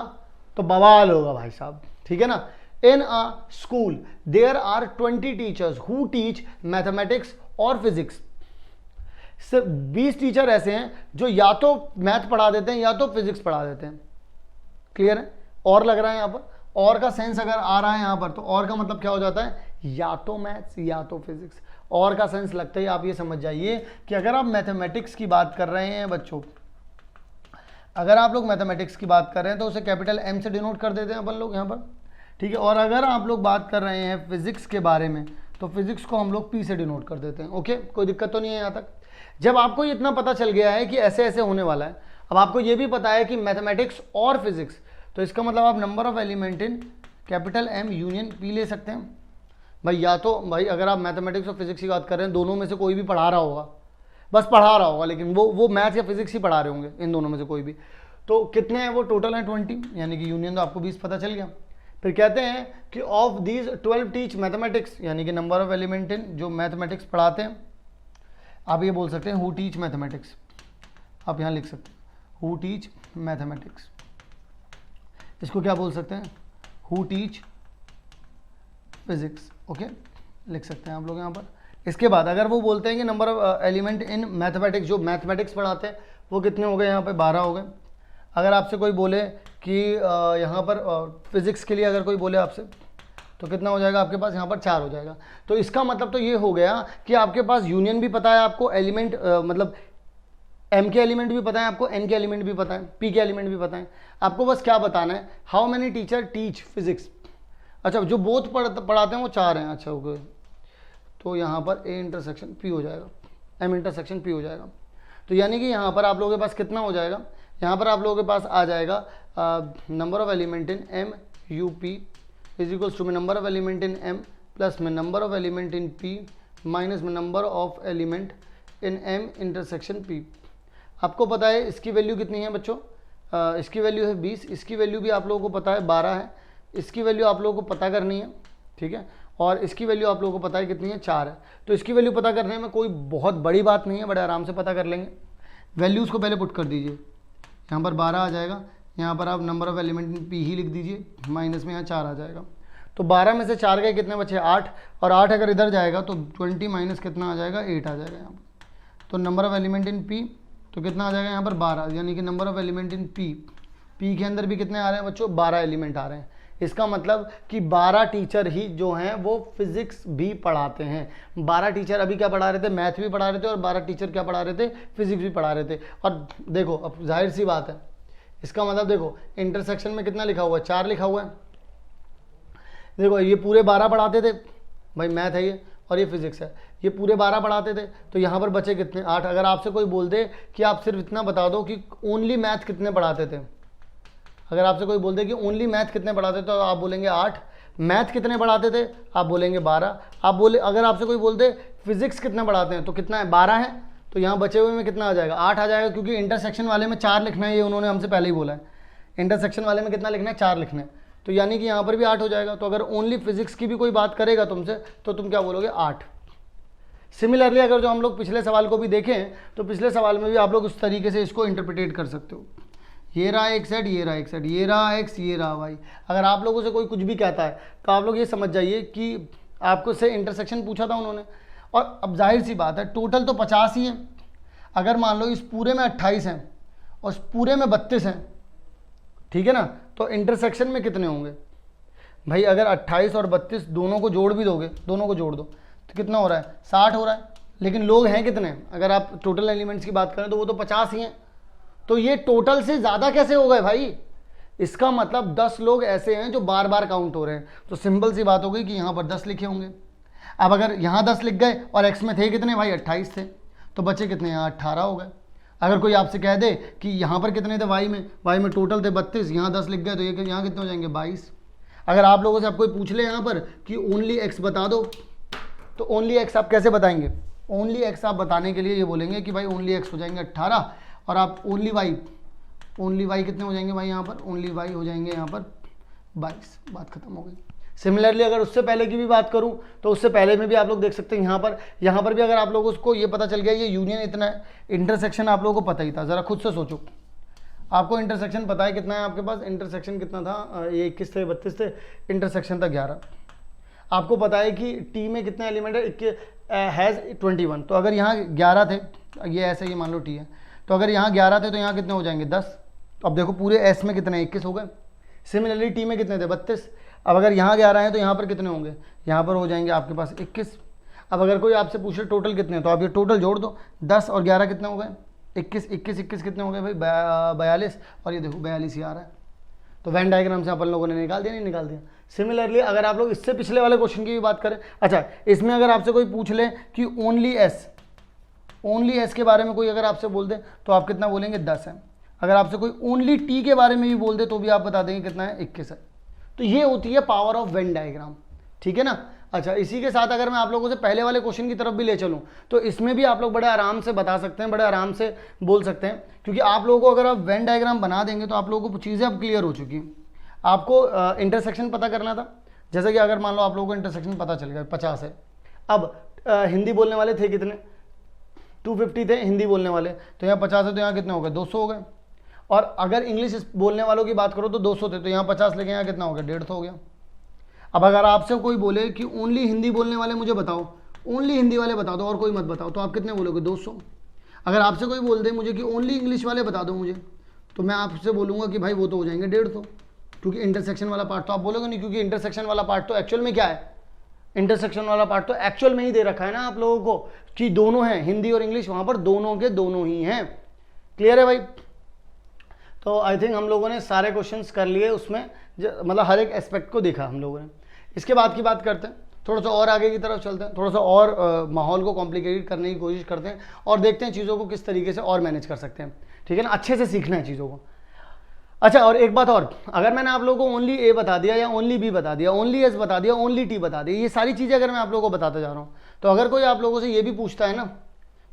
[SPEAKER 1] तो बवाल होगा भाई साहब, ठीक है ना। In a school there are 20 teachers who teach mathematics और फिजिक्स। सिर्फ 20 टीचर ऐसे हैं जो या तो मैथ पढ़ा देते हैं या तो फिजिक्स पढ़ा देते हैं, क्लियर है। और लग रहा है यहाँ पर, और का सेंस अगर आ रहा है यहाँ पर, तो और का मतलब क्या हो जाता है, या तो मैथ्स या तो फिजिक्स। और का सेंस लगता ही आप ये समझ जाइए कि अगर आप मैथमेटिक्स की बात कर रहे हैं बच्चों, अगर आप लोग मैथमेटिक्स की बात कर रहे हैं तो उसे कैपिटल M से डिनोट कर देते हैं अपन लोग यहाँ पर, ठीक है। और अगर आप लोग बात कर रहे हैं फिजिक्स के बारे में तो फिजिक्स को हम लोग P से डिनोट कर देते हैं, ओके, कोई दिक्कत तो नहीं है यहाँ तक। जब आपको इतना पता चल गया है कि ऐसे ऐसे होने वाला है, अब आपको ये भी पता है कि मैथमेटिक्स और फिजिक्स, तो इसका मतलब आप number of element in capital M union P ले सकते हैं भाई। या तो भाई अगर आप मैथमेटिक्स और फिजिक्स की बात कर रहे हैं, दोनों में से कोई भी पढ़ा रहा होगा, बस पढ़ा रहा होगा, लेकिन वो मैथ या फिजिक्स ही पढ़ा रहे होंगे, इन दोनों में से कोई भी। तो कितने हैं वो, टोटल हैं 20, यानी कि यूनियन तो आपको 20 पता चल गया। फिर कहते हैं कि ऑफ दीज 12 टीच मैथमेटिक्स, यानी कि नंबर ऑफ एलिमेंट इन जो मैथमेटिक्स पढ़ाते हैं, आप ये बोल सकते हैं हु टीच मैथमेटिक्स, आप यहाँ लिख सकते हैं हु टीच मैथमेटिक्स। इसको क्या बोल सकते हैं, हु टीच फिजिक्स, ओके, लिख सकते हैं आप लोग यहाँ पर। इसके बाद अगर वो बोलते हैं कि number of element in mathematics, जो मैथमेटिक्स पढ़ाते हैं वो कितने हो गए, यहाँ पे 12 हो गए। अगर आपसे कोई बोले कि यहाँ पर फिजिक्स के लिए अगर कोई बोले आपसे, तो कितना हो जाएगा आपके पास, यहाँ पर 4 हो जाएगा। तो इसका मतलब तो ये हो गया कि आपके पास यूनियन भी पता है, आपको एलिमेंट मतलब M के एलिमेंट भी पता है, आपको N के एलिमेंट भी पता है, P के एलिमेंट भी पता है। आपको बस क्या बताना है, how many teacher teach physics. अच्छा, जो बोथ पढ़ाते हैं वो 4 हैं, अच्छा हो गए। तो यहाँ पर A इंटरसेक्शन P हो जाएगा, M इंटरसेक्शन P हो जाएगा। तो यानी कि यहाँ पर आप लोगों के पास कितना हो जाएगा, यहाँ पर आप लोगों के पास आ जाएगा number of element in M U P is equals to में number of element in M plus में number of element in P minus में number of element in M intersection P। आपको पता है इसकी वैल्यू कितनी है बच्चों, इसकी वैल्यू है 20, इसकी वैल्यू भी आप लोगों को पता है 12 है, इसकी वैल्यू आप लोगों को पता करनी है, ठीक है। और इसकी वैल्यू आप लोगों को पता है कितनी है, 4 है। तो इसकी वैल्यू पता करने में कोई बहुत बड़ी बात नहीं है, बड़े आराम से पता कर लेंगे। वैल्यूज़ को पहले पुट कर दीजिए, यहाँ पर 12 आ जाएगा, यहाँ पर आप number of element in P ही लिख दीजिए, माइनस में यहाँ 4 आ जाएगा। तो 12 में से 4 गए, कितने बचे 8, और 8 अगर इधर जाएगा तो 20 माइनस कितना आ जाएगा 8 आ जाएगा यहाँ पर। तो number of element in P तो कितना आ जाएगा यहाँ पर 12, यानी कि number of element in P के अंदर भी कितने आ रहे हैं बच्चों, 12 एलिमेंट आ रहे हैं। इसका मतलब कि 12 टीचर ही जो हैं वो फिजिक्स भी पढ़ाते हैं। 12 टीचर अभी क्या पढ़ा रहे थे, मैथ भी पढ़ा रहे थे, और 12 टीचर क्या पढ़ा रहे थे, फिजिक्स भी पढ़ा रहे थे। और देखो अब जाहिर सी बात है, इसका मतलब देखो इंटरसेक्शन में कितना लिखा हुआ है, 4 लिखा हुआ है। देखो ये पूरे 12 पढ़ाते थे भाई, मैथ है ये और ये फिजिक्स है, ये पूरे 12 पढ़ाते थे, तो यहाँ पर बचे कितने 8। अगर आपसे कोई बोल दे कि आप सिर्फ इतना बता दो कि ओनली मैथ कितने पढ़ाते थे, अगर आपसे कोई बोलते कि ओनली मैथ कितने पढ़ाते थे तो आप बोलेंगे 8, मैथ कितने पढ़ाते थे आप बोलेंगे 12, आप बोले अगर आपसे कोई बोलते फिजिक्स कितने पढ़ाते हैं तो कितना है 12 है, तो यहाँ बचे हुए में कितना आ जाएगा 8 आ जाएगा, क्योंकि इंटरसेक्शन वाले में 4 लिखना है, ये उन्होंने हमसे पहले ही बोला है, इंटरसेक्शन वाले में कितना लिखना है 4 लिखना है, तो यानी कि यहाँ पर भी 8 हो जाएगा। तो अगर ओनली फिजिक्स की भी कोई बात करेगा तुमसे तो तुम क्या बोलोगे 8। सिमिलरली अगर जो हम लोग पिछले सवाल को भी देखें तो पिछले सवाल में भी आप लोग उस तरीके से इसको इंटरप्रिटेट कर सकते हो, ये रहा एक सेट, ये रहा एक सेट, ये रहा एक्स, ये रहा वाई। अगर आप लोगों से कोई कुछ भी कहता है तो आप लोग ये समझ जाइए कि आपको से इंटरसेक्शन पूछा था उन्होंने, और अब जाहिर सी बात है टोटल तो 50 ही है। अगर मान लो इस पूरे में 28 हैं और इस पूरे में 32 हैं, ठीक है ना, तो इंटरसेक्शन में कितने होंगे भाई? अगर 28 और 32 दोनों को जोड़ भी दोगे, दोनों को जोड़ दो तो कितना हो रहा है 60 हो रहा है, लेकिन लोग हैं कितने? अगर आप टोटल एलिमेंट्स की बात करें तो वो तो 50 ही हैं, तो ये टोटल से ज़्यादा कैसे हो गए भाई? इसका मतलब 10 लोग ऐसे हैं जो बार बार काउंट हो रहे हैं, तो सिंपल सी बात हो गई कि यहाँ पर 10 लिखे होंगे। अब अगर यहाँ 10 लिख गए और एक्स में थे कितने भाई 28 थे, तो बचे कितने यहाँ 18 हो गए। अगर कोई आपसे कह दे कि यहाँ पर कितने थे वाई में टोटल थे 32, यहाँ 10 लिख गए तो ये यहाँ कितने हो जाएंगे 22। अगर आप लोगों से आप कोई पूछ ले यहाँ पर कि ओनली एक्स बता दो, तो ओनली एक्स आप कैसे बताएंगे? ओनली एक्स आप बताने के लिए ये बोलेंगे कि भाई ओनली एक्स हो जाएंगे 18, और आप ओनली वाई कितने हो जाएंगे भाई? यहाँ पर ओनली वाई हो जाएंगे यहाँ पर 22, बात खत्म हो गई। सिमिलरली अगर उससे पहले की भी बात करूं तो उससे पहले में भी आप लोग देख सकते हैं यहाँ पर भी अगर आप लोगों को ये पता चल गया ये यूनियन इतना है, इंटरसेक्शन आप लोगों को पता ही था, ज़रा खुद से सोचो, आपको इंटरसेक्शन पता है कितना है आपके पास? इंटरसेक्शन कितना था? ये 21 थे, 32 थे, इंटरसेक्शन था 11। आपको पता है कि टी में कितने एलिमेंट है? हैज़ 21, तो अगर यहाँ 11 थे, ये ऐसे ही मान लो टी है, तो अगर यहाँ 11 थे तो यहाँ कितने हो जाएंगे 10। अब देखो पूरे एस में कितने 21 हो गए। सिमिलरली टी में कितने थे 32, अब अगर यहाँ 11 हैं तो यहाँ पर कितने होंगे? यहाँ पर हो जाएंगे आपके पास 21। अब अगर कोई आपसे पूछे टोटल कितने हैं तो आप ये टोटल जोड़ दो, 10 और 11 कितने हो गए? 21 कितने हो गए भाई? 42, और ये देखो 42 ही आ रहा है। तो वेन डायग्राम से अपन लोगों ने निकाल दिया, नहीं निकाल दिया? सिमिलरली अगर आप लोग इससे पिछले वाले क्वेश्चन की भी बात करें, अच्छा इसमें अगर आपसे कोई पूछ ले कि ओनली एस के बारे में कोई अगर आपसे बोल दे तो आप कितना बोलेंगे 10 है। अगर आपसे कोई ओनली टी के बारे में भी बोल दे तो भी आप बता देंगे कितना है 21 है। तो ये होती है पावर ऑफ वेन डायग्राम, ठीक है ना। अच्छा इसी के साथ अगर मैं आप लोगों से पहले वाले क्वेश्चन की तरफ भी ले चलूं तो इसमें भी आप लोग बड़े आराम से बता सकते हैं, बड़े आराम से बोल सकते हैं, क्योंकि आप लोगों को अगर आप वेन डायग्राम बना देंगे तो आप लोगों को चीज़ें अब क्लियर हो चुकी हैं। आपको इंटरसेक्शन पता करना था, जैसे कि अगर मान लो आप लोगों को इंटरसेक्शन पता चल गया 50 है। अब हिंदी बोलने वाले थे कितने? 250 थे हिंदी बोलने वाले, तो यहाँ 50 है तो यहाँ कितने हो गए? 200 हो गए। और अगर इंग्लिश बोलने वालों की बात करो तो 200 थे, तो यहाँ 50 लेके यहाँ कितना हो गया? 150 हो गया। अब अगर आपसे कोई बोले कि ओनली हिंदी बोलने वाले मुझे बताओ, ओनली हिंदी वाले बता दो और कोई मत बताओ, तो आप कितने बोलोगे? 200। अगर आपसे कोई बोल दे मुझे कि ओनली इंग्लिश वाले बता दो मुझे, तो मैं आपसे बोलूँगा कि भाई वो तो हो जाएंगे 150, क्योंकि इंटरसेक्शन वाला पार्ट तो आप बोलोगे नहीं, क्योंकि इंटरसेक्शन वाला पार्ट तो एक्चुअल में क्या है? इंटरसेक्शन वाला पार्ट तो एक्चुअल में ही दे रखा है ना आप लोगों को कि दोनों हैं, हिंदी और इंग्लिश, वहाँ पर दोनों के दोनों ही हैं। क्लियर है भाई? तो आई थिंक हम लोगों ने सारे क्वेश्चंस कर लिए, उसमें मतलब हर एक एस्पेक्ट को देखा हम लोगों ने। इसके बाद की बात करते हैं, थोड़ा सा और आगे की तरफ चलते हैं, थोड़ा सा और माहौल को कॉम्प्लिकेटेड करने की कोशिश करते हैं और देखते हैं चीज़ों को किस तरीके से और मैनेज कर सकते हैं, ठीक है ना। अच्छे से सीखना है चीज़ों को। अच्छा और एक बात और, अगर मैंने आप लोगों को ओनली ए बता दिया या ओनली बी बता दिया, ओनली एस बता दिया, ओनली टी बता दिया, ये सारी चीज़ें अगर मैं आप लोगों को बताता जा रहा हूँ, तो अगर कोई आप लोगों से ये भी पूछता है ना,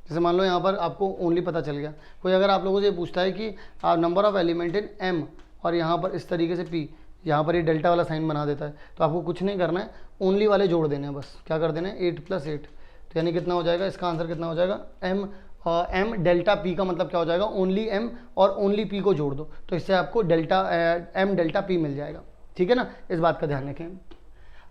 [SPEAKER 1] जैसे मान लो यहाँ पर आपको ओनली पता चल गया, कोई अगर आप लोगों से पूछता है कि number of element in M, और यहाँ पर इस तरीके से पी, यहाँ पर ये डेल्टा वाला साइन बना देता है, तो आपको कुछ नहीं करना है, ओनली वाले जोड़ देने हैं बस। क्या कर देना है? 8 + 8, तो यानी कितना हो जाएगा? इसका आंसर कितना हो जाएगा? एम डेल्टा पी का मतलब क्या हो जाएगा? ओनली एम और ओनली पी को जोड़ दो, तो इससे आपको एम डेल्टा पी मिल जाएगा, ठीक है ना। इस बात का ध्यान रखें।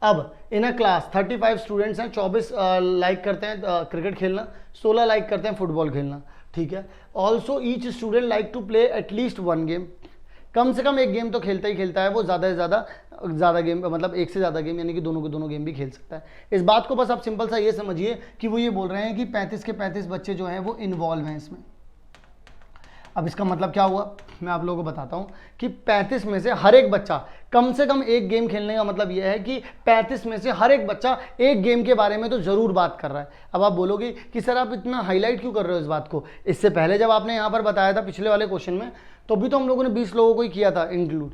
[SPEAKER 1] अब इन अ क्लास 35 स्टूडेंट्स हैं, 24 लाइक करते हैं क्रिकेट खेलना, 16 लाइक करते हैं फुटबॉल खेलना, ठीक है। Also each student like to play at least 1 game, कम से कम एक गेम तो खेलता ही खेलता है वो, ज़्यादा से ज़्यादा गेम, मतलब एक से ज़्यादा गेम, यानी कि दोनों के दोनों गेम भी खेल सकता है। इस बात को बस आप सिंपल सा ये समझिए कि वो ये बोल रहे हैं कि 35 के 35 बच्चे जो हैं वो इन्वॉल्व हैं इसमें। अब इसका मतलब क्या हुआ? मैं आप लोगों को बताता हूँ कि 35 में से हर एक बच्चा कम से कम एक गेम खेलने का मतलब यह है कि 35 में से हर एक बच्चा एक गेम के बारे में तो ज़रूर बात कर रहा है। अब आप बोलोगे कि सर आप इतना हाईलाइट क्यों कर रहे हो इस बात को? इससे पहले जब आपने यहाँ पर बताया था पिछले वाले क्वेश्चन में, तो भी तो हम लोगों ने 20 लोगों को ही किया था इंक्लूड,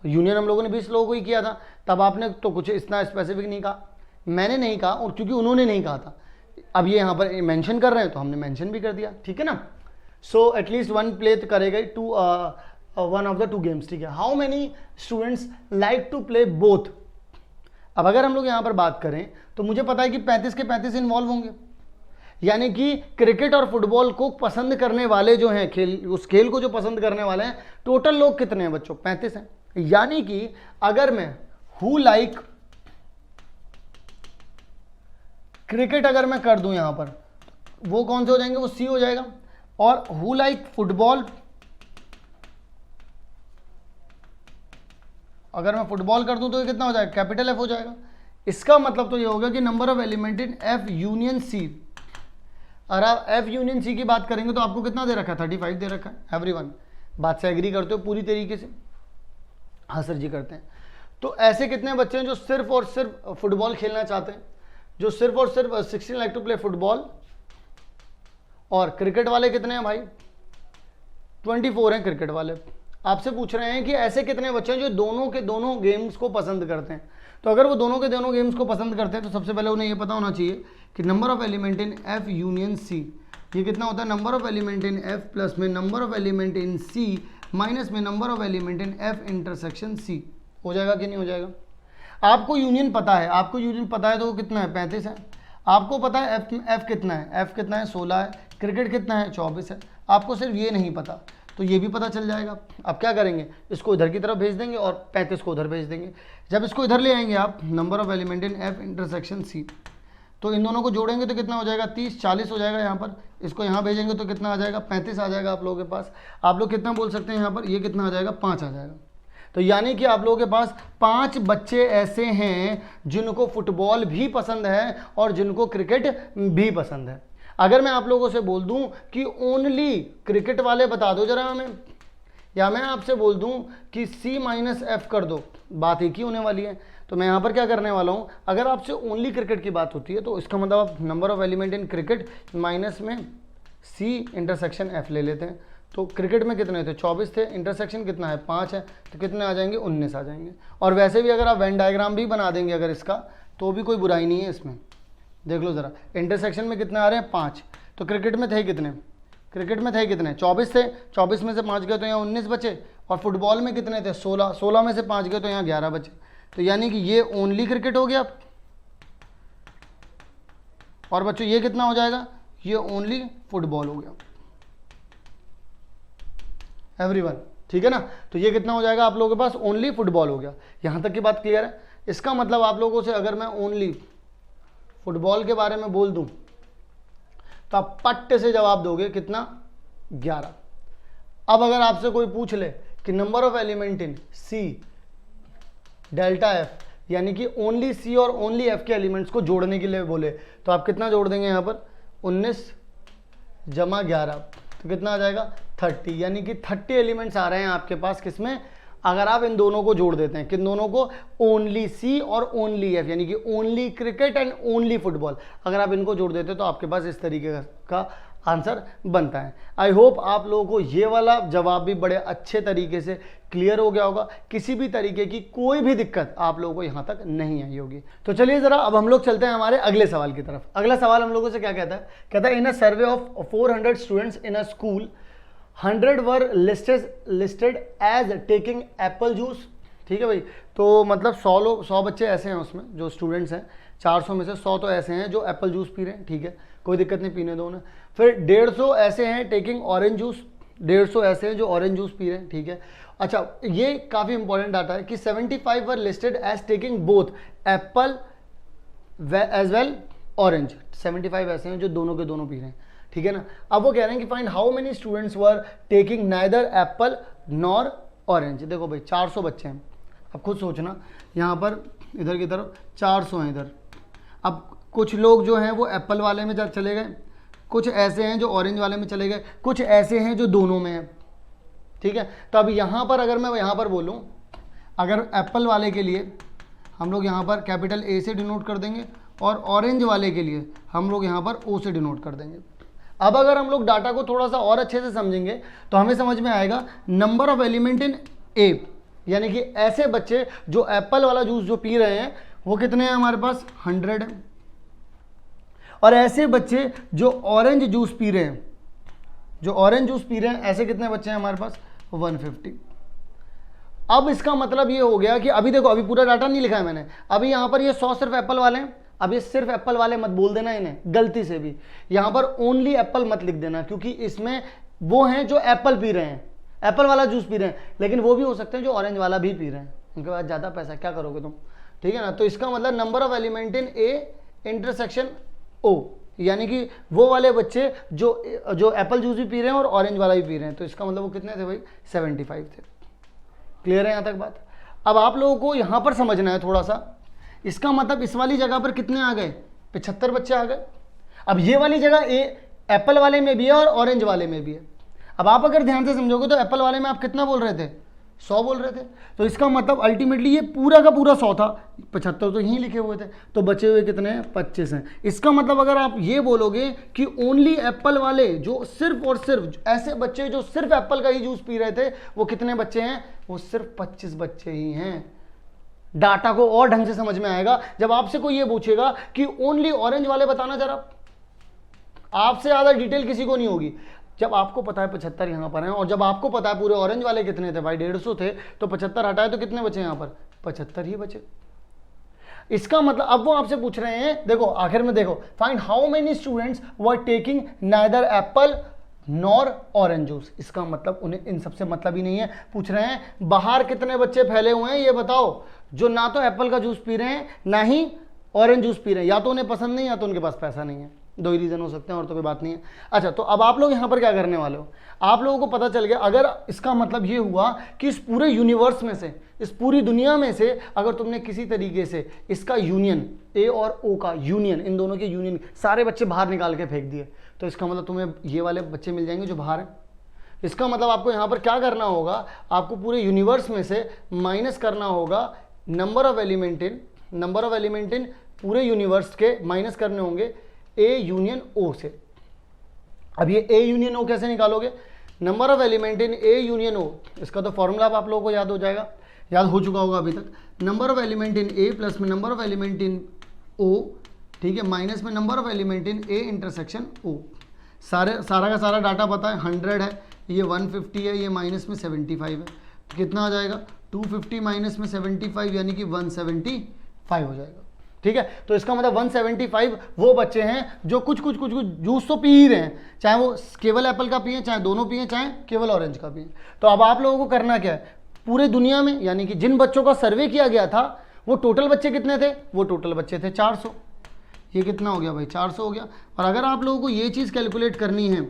[SPEAKER 1] यूनियन हम लोगों ने 20 लोगों को ही किया था, तब आपने तो कुछ इतना स्पेसिफिक नहीं कहा, मैंने नहीं कहा, और क्योंकि उन्होंने नहीं कहा था, अब ये यहाँ पर मेंशन कर रहे हैं तो हमने मेंशन भी कर दिया, ठीक है ना। सो एटलीस्ट वन प्ले करेगा to one of the two games, ठीक है। How many students like to play both? अब अगर हम लोग यहाँ पर बात करें तो मुझे पता है कि 35 के 35 इन्वॉल्व होंगे, यानी कि क्रिकेट और फुटबॉल को पसंद करने वाले जो हैं, खेल उस खेल को जो पसंद करने वाले हैं, टोटल लोग कितने हैं बच्चों? 35 हैं। यानी कि अगर मैं हु लाइक क्रिकेट अगर मैं कर दूं यहां पर, वो कौन से हो जाएंगे? वो सी हो जाएगा। और हु लाइक फुटबॉल, अगर मैं फुटबॉल कर दूं तो ये कितना हो जाएगा? कैपिटल एफ हो जाएगा। इसका मतलब तो ये होगा कि number of element in F union C, अगर आप एफ यूनियन सी की बात करेंगे तो आपको कितना दे रखा है? 35 दे रखा है। एवरीवन बात से एग्री करते हो पूरी तरीके से? हाँ सर जी करते हैं। तो ऐसे कितने बच्चे हैं जो सिर्फ और सिर्फ फुटबॉल खेलना चाहते हैं, जो सिर्फ और सिर्फ 16 लाइक टू प्ले फुटबॉल? और क्रिकेट वाले कितने हैं भाई? 24 हैं क्रिकेट वाले। आपसे पूछ रहे हैं कि ऐसे कितने बच्चे हैं जो दोनों के दोनों गेम्स को पसंद करते हैं। तो अगर वो दोनों के दोनों गेम्स को पसंद करते हैं तो सबसे पहले उन्हें ये पता होना चाहिए कि number of element in F union C, ये कितना होता है? Number of element in F plus में number of element in C minus में number of element in F intersection C. हो जाएगा कि नहीं हो जाएगा? आपको यूनियन पता है, आपको यूनियन पता है तो वो कितना है? 35 है। आपको पता है एफ कितना है? एफ कितना है? 16 है। क्रिकेट कितना है? 24 है। आपको सिर्फ ये नहीं पता, तो ये भी पता चल जाएगा। अब क्या करेंगे? इसको इधर की तरफ भेज देंगे और 35 को उधर भेज देंगे। जब इसको इधर ले आएंगे आप, number of element in F intersection C, तो इन दोनों को जोड़ेंगे तो कितना हो जाएगा? 30, 40 हो जाएगा यहाँ पर। इसको यहाँ भेजेंगे तो कितना आ जाएगा? 35 आ जाएगा आप लोगों के पास। आप लोग कितना बोल सकते हैं यहाँ पर? ये कितना आ जाएगा? 5 आ जाएगा। तो यानी कि आप लोगों के पास 5 बच्चे ऐसे हैं जिनको फुटबॉल भी पसंद है और जिनको क्रिकेट भी पसंद है। अगर मैं आप लोगों से बोल दूं कि ओनली क्रिकेट वाले बता दो जरा हमें, या मैं आपसे बोल दूं कि C माइनस एफ कर दो, बात एक ही होने वाली है। तो मैं यहाँ पर क्या करने वाला हूँ, अगर आपसे ओनली क्रिकेट की बात होती है तो इसका मतलब आप number of element in cricket minus में C इंटरसेक्शन एफ ले लेते हैं। तो क्रिकेट में कितने थे? 24 थे। इंटरसेक्शन कितना है? 5 है। तो कितने आ जाएंगे? 19 आ जाएंगे। और वैसे भी अगर आप वेन डायग्राम भी बना देंगे अगर इसका, तो भी कोई बुराई नहीं है इसमें। देख लो ज़रा, इंटरसेक्शन में कितने आ रहे हैं? 5। तो क्रिकेट में थे कितने? क्रिकेट में थे कितने? 24 थे। 24 में से 5 गए तो यहाँ 19 बचे। और फुटबॉल में कितने थे? 16। 16 में से 5 गए तो यहाँ 11 बचे। तो यानी कि ये ओनली क्रिकेट हो गया। और बच्चों ये कितना हो जाएगा? ये ओनली फुटबॉल हो गया। एवरीवन ठीक है ना? तो ये कितना हो जाएगा आप लोगों के पास? ओनली फुटबॉल हो गया। यहाँ तक की बात क्लियर है? इसका मतलब आप लोगों से अगर मैं ओनली फुटबॉल के बारे में बोल दूं तो आप पट्टे से जवाब दोगे कितना? 11। अब अगर आपसे कोई पूछ ले कि number of element in C delta F, यानी कि ओनली सी और ओनली एफ के एलिमेंट्स को जोड़ने के लिए बोले, तो आप कितना जोड़ देंगे यहाँ पर? 19 जमा 11, तो कितना आ जाएगा? 30। यानी कि 30 एलिमेंट्स आ रहे हैं आपके पास किसमें? अगर आप इन दोनों को जोड़ देते हैं। किन दोनों को? ओनली सी और ओनली एफ, यानी कि only cricket and only football. अगर आप इनको जोड़ देते हैं तो आपके पास इस तरीके का आंसर बनता है। आई होप आप लोगों को ये वाला जवाब भी बड़े अच्छे तरीके से क्लियर हो गया होगा। किसी भी तरीके की कोई भी दिक्कत आप लोगों को यहाँ तक नहीं आई होगी। तो चलिए ज़रा अब हम लोग चलते हैं हमारे अगले सवाल की तरफ। अगला सवाल हम लोगों से क्या कहता है? कहता है in a survey of 400 students in a school 100 were listed as taking apple juice. ठीक है भाई, तो मतलब 100 बच्चे ऐसे हैं उसमें जो स्टूडेंट्स हैं, 400 में से 100 तो ऐसे हैं जो एप्पल जूस पी रहे हैं। ठीक है, कोई दिक्कत नहीं, पीने दो उन्हें। फिर 150 ऐसे हैं टेकिंग ऑरेंज जूस, 150 ऐसे हैं जो ऑरेंज जूस पी रहे हैं। ठीक है, अच्छा ये काफ़ी इंपॉर्टेंट डाटा है कि 75 were listed as taking both apple as well orange. 75 ऐसे हैं जो दोनों के दोनों पी रहे हैं। ठीक है ना? अब वो कह रहे हैं कि find how many students were taking neither Apple nor orange. देखो भाई 400 बच्चे हैं। अब खुद सोचना, यहाँ पर इधर की तरफ 400 हैं इधर। अब कुछ लोग जो हैं वो एप्पल वाले में चले गए, कुछ ऐसे हैं जो ऑरेंज वाले में चले गए, कुछ ऐसे हैं जो दोनों में हैं। ठीक है। तो अब यहाँ पर अगर मैं यहाँ पर बोलूँ, अगर एप्पल वाले के लिए हम लोग यहाँ पर कैपिटल ए से डिनोट कर देंगे और ऑरेंज वाले के लिए हम लोग यहाँ पर ओ से डिनोट कर देंगे। अब अगर हम लोग डाटा को थोड़ा सा और अच्छे से समझेंगे तो हमें समझ में आएगा नंबर ऑफ एलिमेंट इन ए, यानी कि ऐसे बच्चे जो एप्पल वाला जूस जो पी रहे हैं वो कितने हैं हमारे पास 100 है, और ऐसे बच्चे जो ऑरेंज जूस पी रहे हैं, जो ऑरेंज जूस पी रहे हैं ऐसे कितने बच्चे हैं हमारे पास 150। अब इसका मतलब ये हो गया कि अभी देखो, अभी पूरा डाटा नहीं लिखा है मैंने, अभी यहाँ पर ये 100 सिर्फ एप्पल वाले हैं। अब ये सिर्फ एप्पल वाले मत बोल देना इन्हें गलती से भी, यहाँ पर ओनली एप्पल मत लिख देना, क्योंकि इसमें वो हैं जो एप्पल पी रहे हैं, एप्पल वाला जूस पी रहे हैं, लेकिन वो भी हो सकते हैं जो ऑरेंज वाला भी पी रहे हैं, उनके पास ज़्यादा पैसा, क्या करोगे तुम, ठीक है ना। तो इसका मतलब number of element in A intersection O, यानी कि वो वाले बच्चे जो एप्पल जूस भी पी रहे हैं और ऑरेंज वाला भी पी रहे हैं, तो इसका मतलब वो कितने थे भाई 75 थे। क्लियर है यहाँ तक बात। अब आप लोगों को यहाँ पर समझना है थोड़ा सा, इसका मतलब इस वाली जगह पर कितने आ गए 75 बच्चे आ गए। अब ये वाली जगह ए एप्पल वाले में भी है और ऑरेंज वाले में भी है। अब आप अगर ध्यान से समझोगे तो एप्पल वाले में आप कितना बोल रहे थे 100 बोल रहे थे, तो इसका मतलब अल्टीमेटली ये पूरा का पूरा 100 था, 75 तो यहीं लिखे हुए थे, तो बचे हुए कितने हैं 25 हैं। इसका मतलब अगर आप ये बोलोगे कि ओनली एप्पल वाले जो सिर्फ और सिर्फ ऐसे बच्चे जो सिर्फ एप्पल का ही जूस पी रहे थे वो कितने बच्चे हैं, वो सिर्फ 25 बच्चे ही हैं। डाटा को और ढंग से समझ में आएगा जब आपसे कोई ये पूछेगा कि ओनली ऑरेंज वाले बताना जरा, आपसे ज़्यादा डिटेल किसी को नहीं होगी। जब आपको पता है 75 यहाँ पर हैं और जब आपको पता है पूरे ऑरेंज वाले कितने थे भाई 150 थे, तो 75 हटाए तो कितने बचे यहाँ पर 75 ही बचे। इसका मतलब अब वो आपसे पूछ रहे हैं, देखो आखिर में देखो, find how many students were taking neither Apple nor orange juice. इसका मतलब उन्हें इन सबसे मतलब ही नहीं है, पूछ रहे हैं बाहर कितने बच्चे फैले हुए हैं ये बताओ जो ना तो एप्पल का जूस पी रहे हैं ना ही ऑरेंज जूस पी रहे हैं, या तो उन्हें पसंद नहीं या तो उनके पास पैसा नहीं है, दो ही रीज़न हो सकते हैं और तो कोई बात नहीं है। अच्छा, तो अब आप लोग यहाँ पर क्या करने वाले हो, आप लोगों को पता चल गया, अगर इसका मतलब ये हुआ कि इस पूरे यूनिवर्स में से, इस पूरी दुनिया में से अगर तुमने किसी तरीके से इसका यूनियन ए और ओ का यूनियन, इन दोनों के यूनियन सारे बच्चे बाहर निकाल के फेंक दिए, तो इसका मतलब तुम्हें ये वाले बच्चे मिल जाएंगे जो बाहर हैं। इसका मतलब आपको यहाँ पर क्या करना होगा, आपको पूरे यूनिवर्स में से माइनस करना होगा नंबर ऑफ एलिमेंट इन पूरे यूनिवर्स के माइनस करने होंगे ए यूनियन ओ से। अब ये ए यूनियन ओ कैसे निकालोगे, number of element in A union O, इसका तो फॉर्मूला आप लोगों को याद हो जाएगा, याद हो चुका होगा अभी तक। Number of element in A plus में number of element in O, ठीक है, माइनस में number of element in A intersection O. सारा का सारा डाटा पता है, 100 है, ये 150 है, ये माइनस में 75 है, तो कितना आ जाएगा 250 माइनस में 75 यानी कि 175 हो जाएगा। ठीक है, तो इसका मतलब 175 वो बच्चे हैं जो कुछ जूस तो पी ही रहे हैं, चाहे वो केवल एप्पल का पिए, चाहे दोनों पिए, चाहे केवल ऑरेंज का पिए। तो अब आप लोगों को करना क्या है, पूरे दुनिया में यानी कि जिन बच्चों का सर्वे किया गया था वो टोटल बच्चे कितने थे, वो टोटल बच्चे थे 400। ये कितना हो गया भाई 400 हो गया। और अगर आप लोगों को ये चीज़ कैलकुलेट करनी है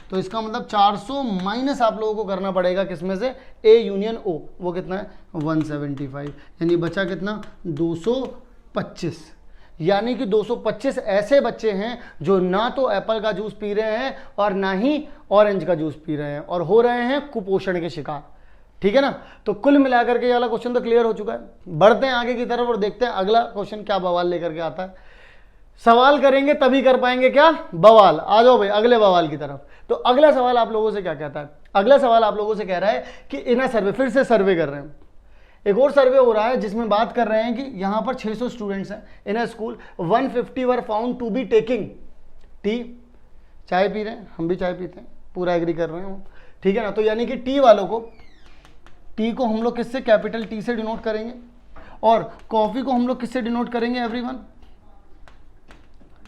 [SPEAKER 1] तो इसका मतलब 400 माइनस आप लोगों को करना पड़ेगा किसमें से, ए यूनियन ओ, वो कितना है 175, यानी बचा कितना 225। यानी कि 225 ऐसे बच्चे हैं जो ना तो एप्पल का जूस पी रहे हैं और ना ही ऑरेंज का जूस पी रहे हैं और हो रहे हैं कुपोषण के शिकार। ठीक है ना, तो कुल मिलाकर के ये वाला क्वेश्चन तो क्लियर हो चुका है। बढ़ते हैं आगे की तरफ और देखते हैं अगला क्वेश्चन क्या बवाल लेकर के आता है। सवाल करेंगे तभी कर पाएंगे क्या, बवाल। आ जाओ भाई अगले बवाल की तरफ। तो अगला सवाल आप लोगों से क्या कहता है, अगला सवाल आप लोगों से कह रहा है कि इन्हें सर्वे, फिर से सर्वे कर रहे हैं, एक और सर्वे हो रहा है जिसमें बात कर रहे हैं कि यहाँ पर 600 स्टूडेंट्स हैं in a school, 150 were found to be taking tea, चाय पी रहे हैं, हम भी चाय पीते हैं, पूरा एग्री कर रहे हैं, ठीक है ना। तो यानी कि टी वालों को, टी को हम लोग किससे, कैपिटल टी से डिनोट करेंगे, और कॉफ़ी को हम लोग किससे डिनोट करेंगे एवरीवन,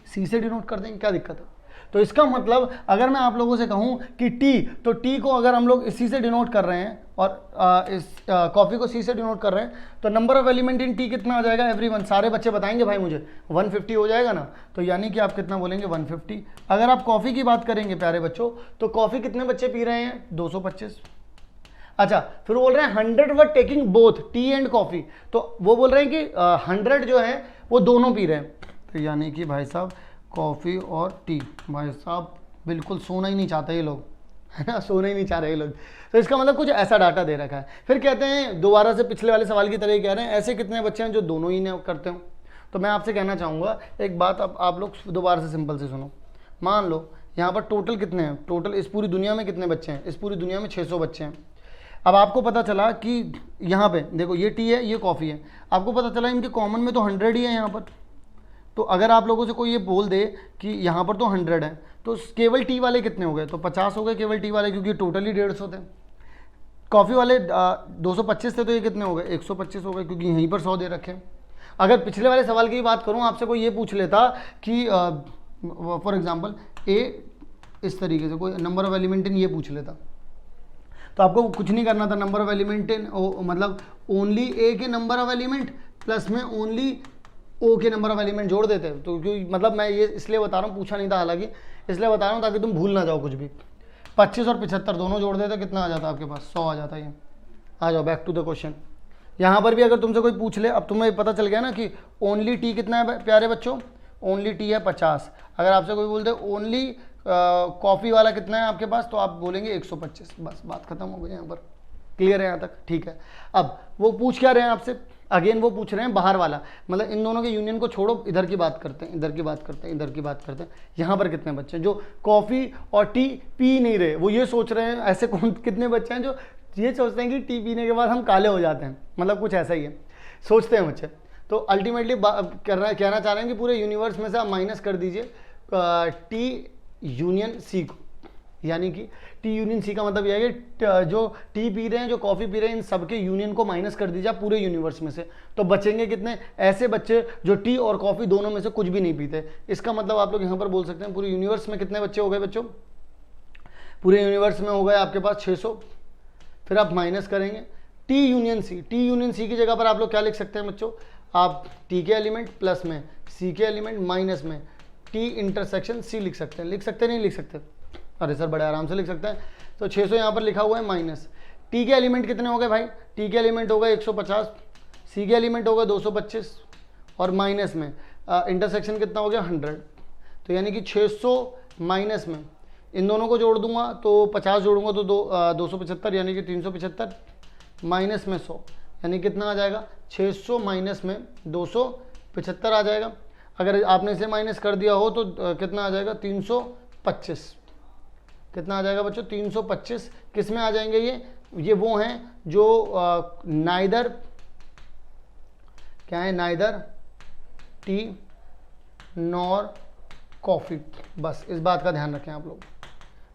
[SPEAKER 1] सी से डिनोट कर देंगे, क्या दिक्कत है। तो इसका मतलब अगर मैं आप लोगों से कहूं कि टी, तो टी को अगर हम लोग इसी से डिनोट कर रहे हैं और इस कॉफ़ी को सी से डिनोट कर रहे हैं, तो number of element in T कितना आ जाएगा एवरीवन, सारे बच्चे बताएंगे भाई मुझे 150 हो जाएगा ना। तो यानी कि आप कितना बोलेंगे 150। अगर आप कॉफ़ी की बात करेंगे प्यारे बच्चों, तो कॉफ़ी कितने बच्चे पी रहे हैं 225। अच्छा, फिर बोल रहे हैं 100 were taking both T and coffee, तो वो बोल रहे हैं कि 100 जो है वो दोनों पी रहे हैं। तो यानी कि भाई साहब कॉफ़ी और टी, भाई साहब बिल्कुल सोना ही नहीं चाहते ये लोग, है ना, सोना ही नहीं चाह रहे लोग। तो इसका मतलब कुछ ऐसा डाटा दे रखा है। फिर कहते हैं दोबारा से पिछले वाले सवाल की तरह ही कह रहे हैं, ऐसे कितने बच्चे हैं जो दोनों ही करते हो। तो मैं आपसे कहना चाहूँगा एक बात, अब आप लोग दोबारा से सिंपल से सुनो। मान लो यहाँ पर टोटल कितने हैं, टोटल इस पूरी दुनिया में कितने बच्चे हैं, इस पूरी दुनिया में 600 बच्चे हैं। अब आपको पता चला कि यहाँ पे देखो ये टी है, ये कॉफ़ी है, आपको पता चला इनके कॉमन में तो 100 ही है यहाँ पर। तो अगर आप लोगों से कोई ये बोल दे कि यहाँ पर तो 100 है, तो केवल टी वाले कितने हो गए, तो 50 हो गए केवल टी वाले, क्योंकि टोटली 150 थे। कॉफ़ी वाले 225 थे, तो ये कितने हो गए, 125 हो गए, क्योंकि यहीं पर 100 दे रखे। अगर पिछले वाले सवाल की बात करूँ, आपसे कोई ये पूछ लेता कि फॉर एग्जांपल ए इस तरीके से कोई नंबर ऑफ एलिमेंट इन ये पूछ लेता, तो आपको कुछ नहीं करना था। नंबर ऑफ एलिमेंट इन मतलब ओनली ए के नंबर ऑफ एलिमेंट प्लस में ओनली ओ के नंबर ऑफ एलिमेंट जोड़ देते। तो क्योंकि मतलब मैं ये इसलिए बता रहा हूँ, पूछा नहीं था हालांकि, इसलिए बता रहा हूँ ताकि तुम भूल ना जाओ कुछ भी। 25 और 75 दोनों जोड़ देते कितना आ जाता आपके पास, 100 आ जाता। ये आ जाओ बैक टू द क्वेश्चन। यहाँ पर भी अगर तुमसे कोई पूछ ले, अब तुम्हें पता चल गया ना कि ओनली टी कितना है प्यारे बच्चों, ओनली टी है 50। अगर आपसे कोई बोलते ओनली कॉफ़ी वाला कितना है आपके पास, तो आप बोलेंगे 125। बस बात खत्म हो गई यहाँ पर। क्लियर है यहाँ तक, ठीक है। अब वो पूछ क्या रहे हैं आपसे, अगेन वो पूछ रहे हैं बाहर वाला, मतलब इन दोनों के यूनियन को छोड़ो, इधर की बात करते हैं, इधर की बात करते हैं, इधर की बात करते हैं। यहाँ पर कितने बच्चे हैं जो कॉफ़ी और टी पी नहीं रहे, वो ये सोच रहे हैं, ऐसे कौन कितने बच्चे हैं जो ये सोचते हैं कि टी पीने के बाद हम काले हो जाते हैं, मतलब कुछ ऐसा ही है, सोचते हैं बच्चे। तो अल्टीमेटली कहना चाह रहे हैं कि पूरे यूनिवर्स में से आप माइनस कर दीजिए टी यूनियन सी को, यानी कि टी यूनियन सी का मतलब यह है कि जो टी पी रहे हैं, जो कॉफ़ी पी रहे हैं, इन सबके यूनियन को माइनस कर दीजिए पूरे यूनिवर्स में से। तो बचेंगे कितने, ऐसे बच्चे जो टी और कॉफ़ी दोनों में से कुछ भी नहीं पीते। इसका मतलब आप लोग यहाँ पर बोल सकते हैं पूरे यूनिवर्स में कितने बच्चे हो गए बच्चों, पूरे यूनिवर्स में हो गए आपके पास 600। फिर आप माइनस करेंगे T union C, T union C की जगह पर आप लोग क्या लिख सकते हैं बच्चों, आप टी के एलिमेंट प्लस में सी के एलिमेंट माइनस में टी इंटरसेक्शन सी लिख सकते हैं। लिख सकते नहीं लिख सकते, अरे सर बड़े आराम से लिख सकते हैं। तो 600 यहाँ पर लिखा हुआ है माइनस, टी के एलिमेंट कितने हो गए भाई, टी के एलिमेंट हो गए 150, सी के एलिमेंट हो गए 225 और माइनस में इंटरसेक्शन कितना हो गया 100। तो यानी कि 600 माइनस में इन दोनों को जोड़ दूंगा तो 50 जोड़ूंगा तो 275 यानी कि 375 माइनस में 100 यानी कितना आ जाएगा 600 माइनस में 275 आ जाएगा। अगर आपने इसे माइनस कर दिया हो तो कितना आ जाएगा 325। कितना आ जाएगा बच्चों 325। किस में आ जाएंगे ये वो हैं जो नाइदर क्या है, नाइदर टी नॉर कॉफ़ी। बस इस बात का ध्यान रखें आप लोग,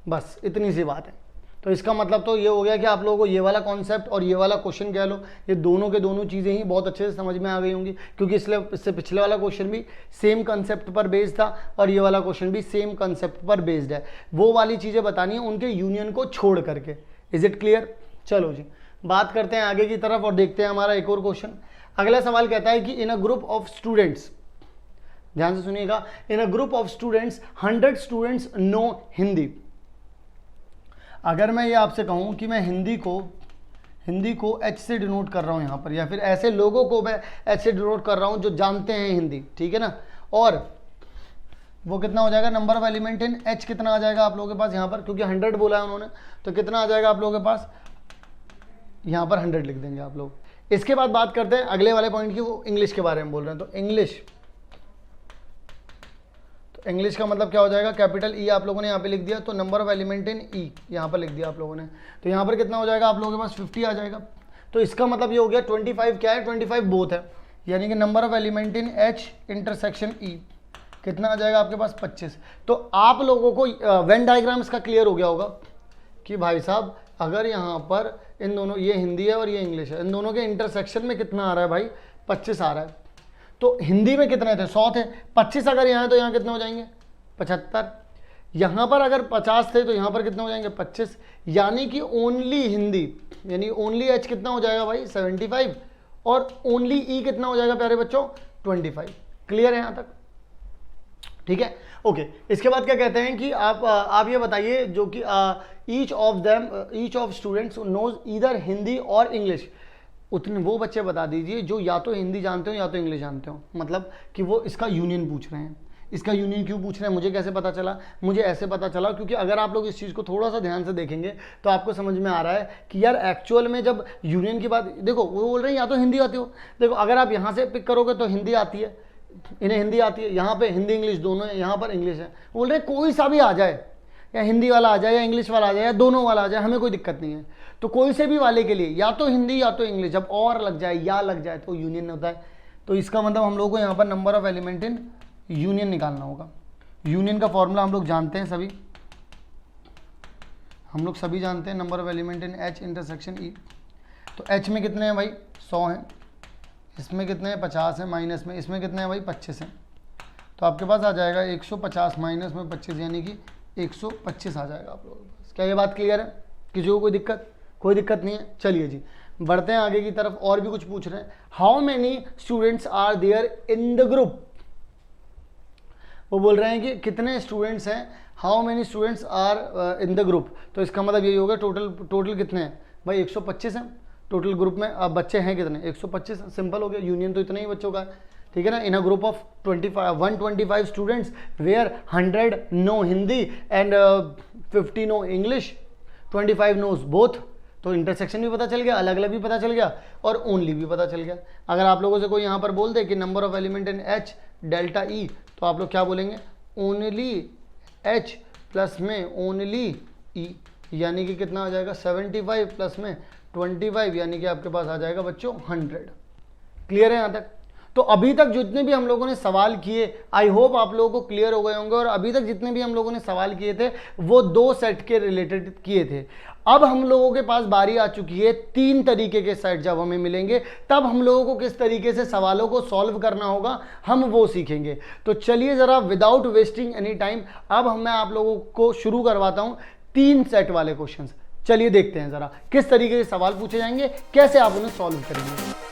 [SPEAKER 1] बस इतनी सी बात है। तो इसका मतलब तो ये हो गया कि आप लोगों को ये वाला कॉन्सेप्ट और ये वाला क्वेश्चन कह लो, ये दोनों के दोनों चीज़ें ही बहुत अच्छे से समझ में आ गई होंगी, क्योंकि इससे पिछले वाला क्वेश्चन भी सेम कंसेप्ट पर बेस्ड था और ये वाला क्वेश्चन भी सेम कंसेप्ट पर बेस्ड है। वो वाली चीज़ें बतानी है उनके यूनियन को छोड़ करके। Is it clear? चलो जी बात करते हैं आगे की तरफ और देखते हैं हमारा एक और क्वेश्चन। अगला सवाल कहता है कि in a group of students, ध्यान से सुनिएगा, in a group of students 100 students know Hindi. अगर मैं ये आपसे कहूँ कि मैं हिंदी को एच से डिनोट कर रहा हूँ यहाँ पर, या फिर ऐसे लोगों को मैं एच से डिनोट कर रहा हूँ जो जानते हैं हिंदी, ठीक है ना, और वो कितना हो जाएगा number of element in H कितना आ जाएगा आप लोगों के पास यहाँ पर, क्योंकि 100 बोला है उन्होंने, तो कितना आ जाएगा आप लोगों के पास यहाँ पर 100 लिख देंगे आप लोग। इसके बाद बात करते हैं अगले वाले पॉइंट की, वो इंग्लिश के बारे में बोल रहे हैं। तो इंग्लिश का मतलब क्या हो जाएगा, कैपिटल ई आप लोगों ने यहाँ पे लिख दिया, तो नंबर ऑफ एलिमेंट इन ई यहाँ पर लिख दिया आप लोगों ने, तो यहाँ पर कितना हो जाएगा आप लोगों के पास 50 आ जाएगा। तो इसका मतलब ये हो गया 25 क्या है, 25 बोथ है, यानी कि number of element in H intersection ई कितना आ जाएगा आपके पास 25। तो आप लोगों को वेन डायग्राम इसका क्लियर हो गया होगा कि भाई साहब अगर यहाँ पर इन दोनों, ये हिंदी है और ये इंग्लिश है, इन दोनों के इंटरसेक्शन में कितना आ रहा है भाई 25 आ रहा है। तो हिंदी में कितने थे 100 थे, 25 अगर यहाँ है तो यहाँ कितने हो जाएंगे 75, यहाँ पर अगर 50 थे तो यहाँ पर कितने हो जाएंगे 25, यानी कि ओनली हिंदी यानी ओनली एच कितना हो जाएगा भाई 75 और ओनली ई कितना हो जाएगा प्यारे बच्चों 25। क्लियर है यहाँ तक? ठीक है, ओके। इसके बाद क्या कहते हैं कि आप ये बताइए जो कि each of students knows either Hindi और इंग्लिश। उतने वो बच्चे बता दीजिए जो या तो हिंदी जानते हो या तो इंग्लिश जानते हो, मतलब कि वो इसका यूनियन पूछ रहे हैं। इसका यूनियन क्यों पूछ रहे हैं, मुझे कैसे पता चला? मुझे ऐसे पता चला क्योंकि अगर आप लोग इस चीज़ को थोड़ा सा ध्यान से देखेंगे तो आपको समझ में आ रहा है कि यार एक्चुअल में जब यूनियन की बात, देखो वो बोल रहे हैं या तो हिंदी आती हो, देखो अगर आप यहाँ से पिक करोगे तो हिंदी आती है, इन्हें हिंदी आती है, यहाँ पे हिंदी इंग्लिश दोनों है, यहाँ पर इंग्लिश है, बोल रहे कोई सा भी आ जाए, या हिंदी वाला आ जाए या इंग्लिश वाला आ जाए या दोनों वाला आ जाए, हमें कोई दिक्कत नहीं है। तो कोई से भी वाले के लिए या तो हिंदी या तो इंग्लिश, जब और लग जाए या लग जाए तो यूनियन होता है। तो इसका मतलब हम लोग को यहाँ पर number of element in union निकालना होगा। यूनियन का फॉर्मूला हम लोग जानते हैं सभी, हम लोग सभी जानते हैं, number of element in H intersection ई। तो एच में कितने हैं भाई 100 हैं, इसमें कितने हैं 50 है, माइनस में इसमें कितने हैं भाई 25 हैं। तो आपके पास आ जाएगा 150 माइनस में 25 यानी कि 125 आ जाएगा आप लोगों के पास। क्या ये बात क्लियर है? किसी को कोई दिक्कत? कोई दिक्कत नहीं है। चलिए जी बढ़ते हैं आगे की तरफ, और भी कुछ पूछ रहे हैं। How many students are there in the group, वो बोल रहे हैं कि कितने स्टूडेंट्स हैं, how many students are in the group. तो इसका मतलब यही होगा टोटल कितने हैं भाई 125 हैं टोटल ग्रुप में। अब बच्चे हैं कितने 125, सिंपल हो गया, यूनियन तो इतना ही बच्चों का है, ठीक है ना। In a group of 125 students where 100 know Hindi and 50 know English, 25 knows both. तो इंटरसेक्शन भी पता चल गया, अलग अलग भी पता चल गया और ओनली भी पता चल गया। अगर आप लोगों से कोई यहाँ पर बोल दे कि number of element in H delta E, तो आप लोग क्या बोलेंगे ओनली एच प्लस में ओनली ई, यानी कि कितना आ जाएगा 75 प्लस में 25 यानी कि आपके पास आ जाएगा बच्चों 100। क्लियर है यहाँ तक? तो अभी तक जितने भी हम लोगों ने सवाल किए आई होप आप लोगों को क्लियर हो गए होंगे, और अभी तक जितने भी हम लोगों ने सवाल किए थे वो 2 सेट के रिलेटेड किए थे। अब हम लोगों के पास बारी आ चुकी है 3 तरीके के सेट जब हमें मिलेंगे तब हम लोगों को किस तरीके से सवालों को सॉल्व करना होगा हम वो सीखेंगे। तो चलिए ज़रा विदाउट वेस्टिंग एनी टाइम अब मैं आप लोगों को शुरू करवाता हूँ 3 सेट वाले क्वेश्चंस। चलिए देखते हैं ज़रा किस तरीके के सवाल पूछे जाएंगे, कैसे आप उन्हें सॉल्व करेंगे।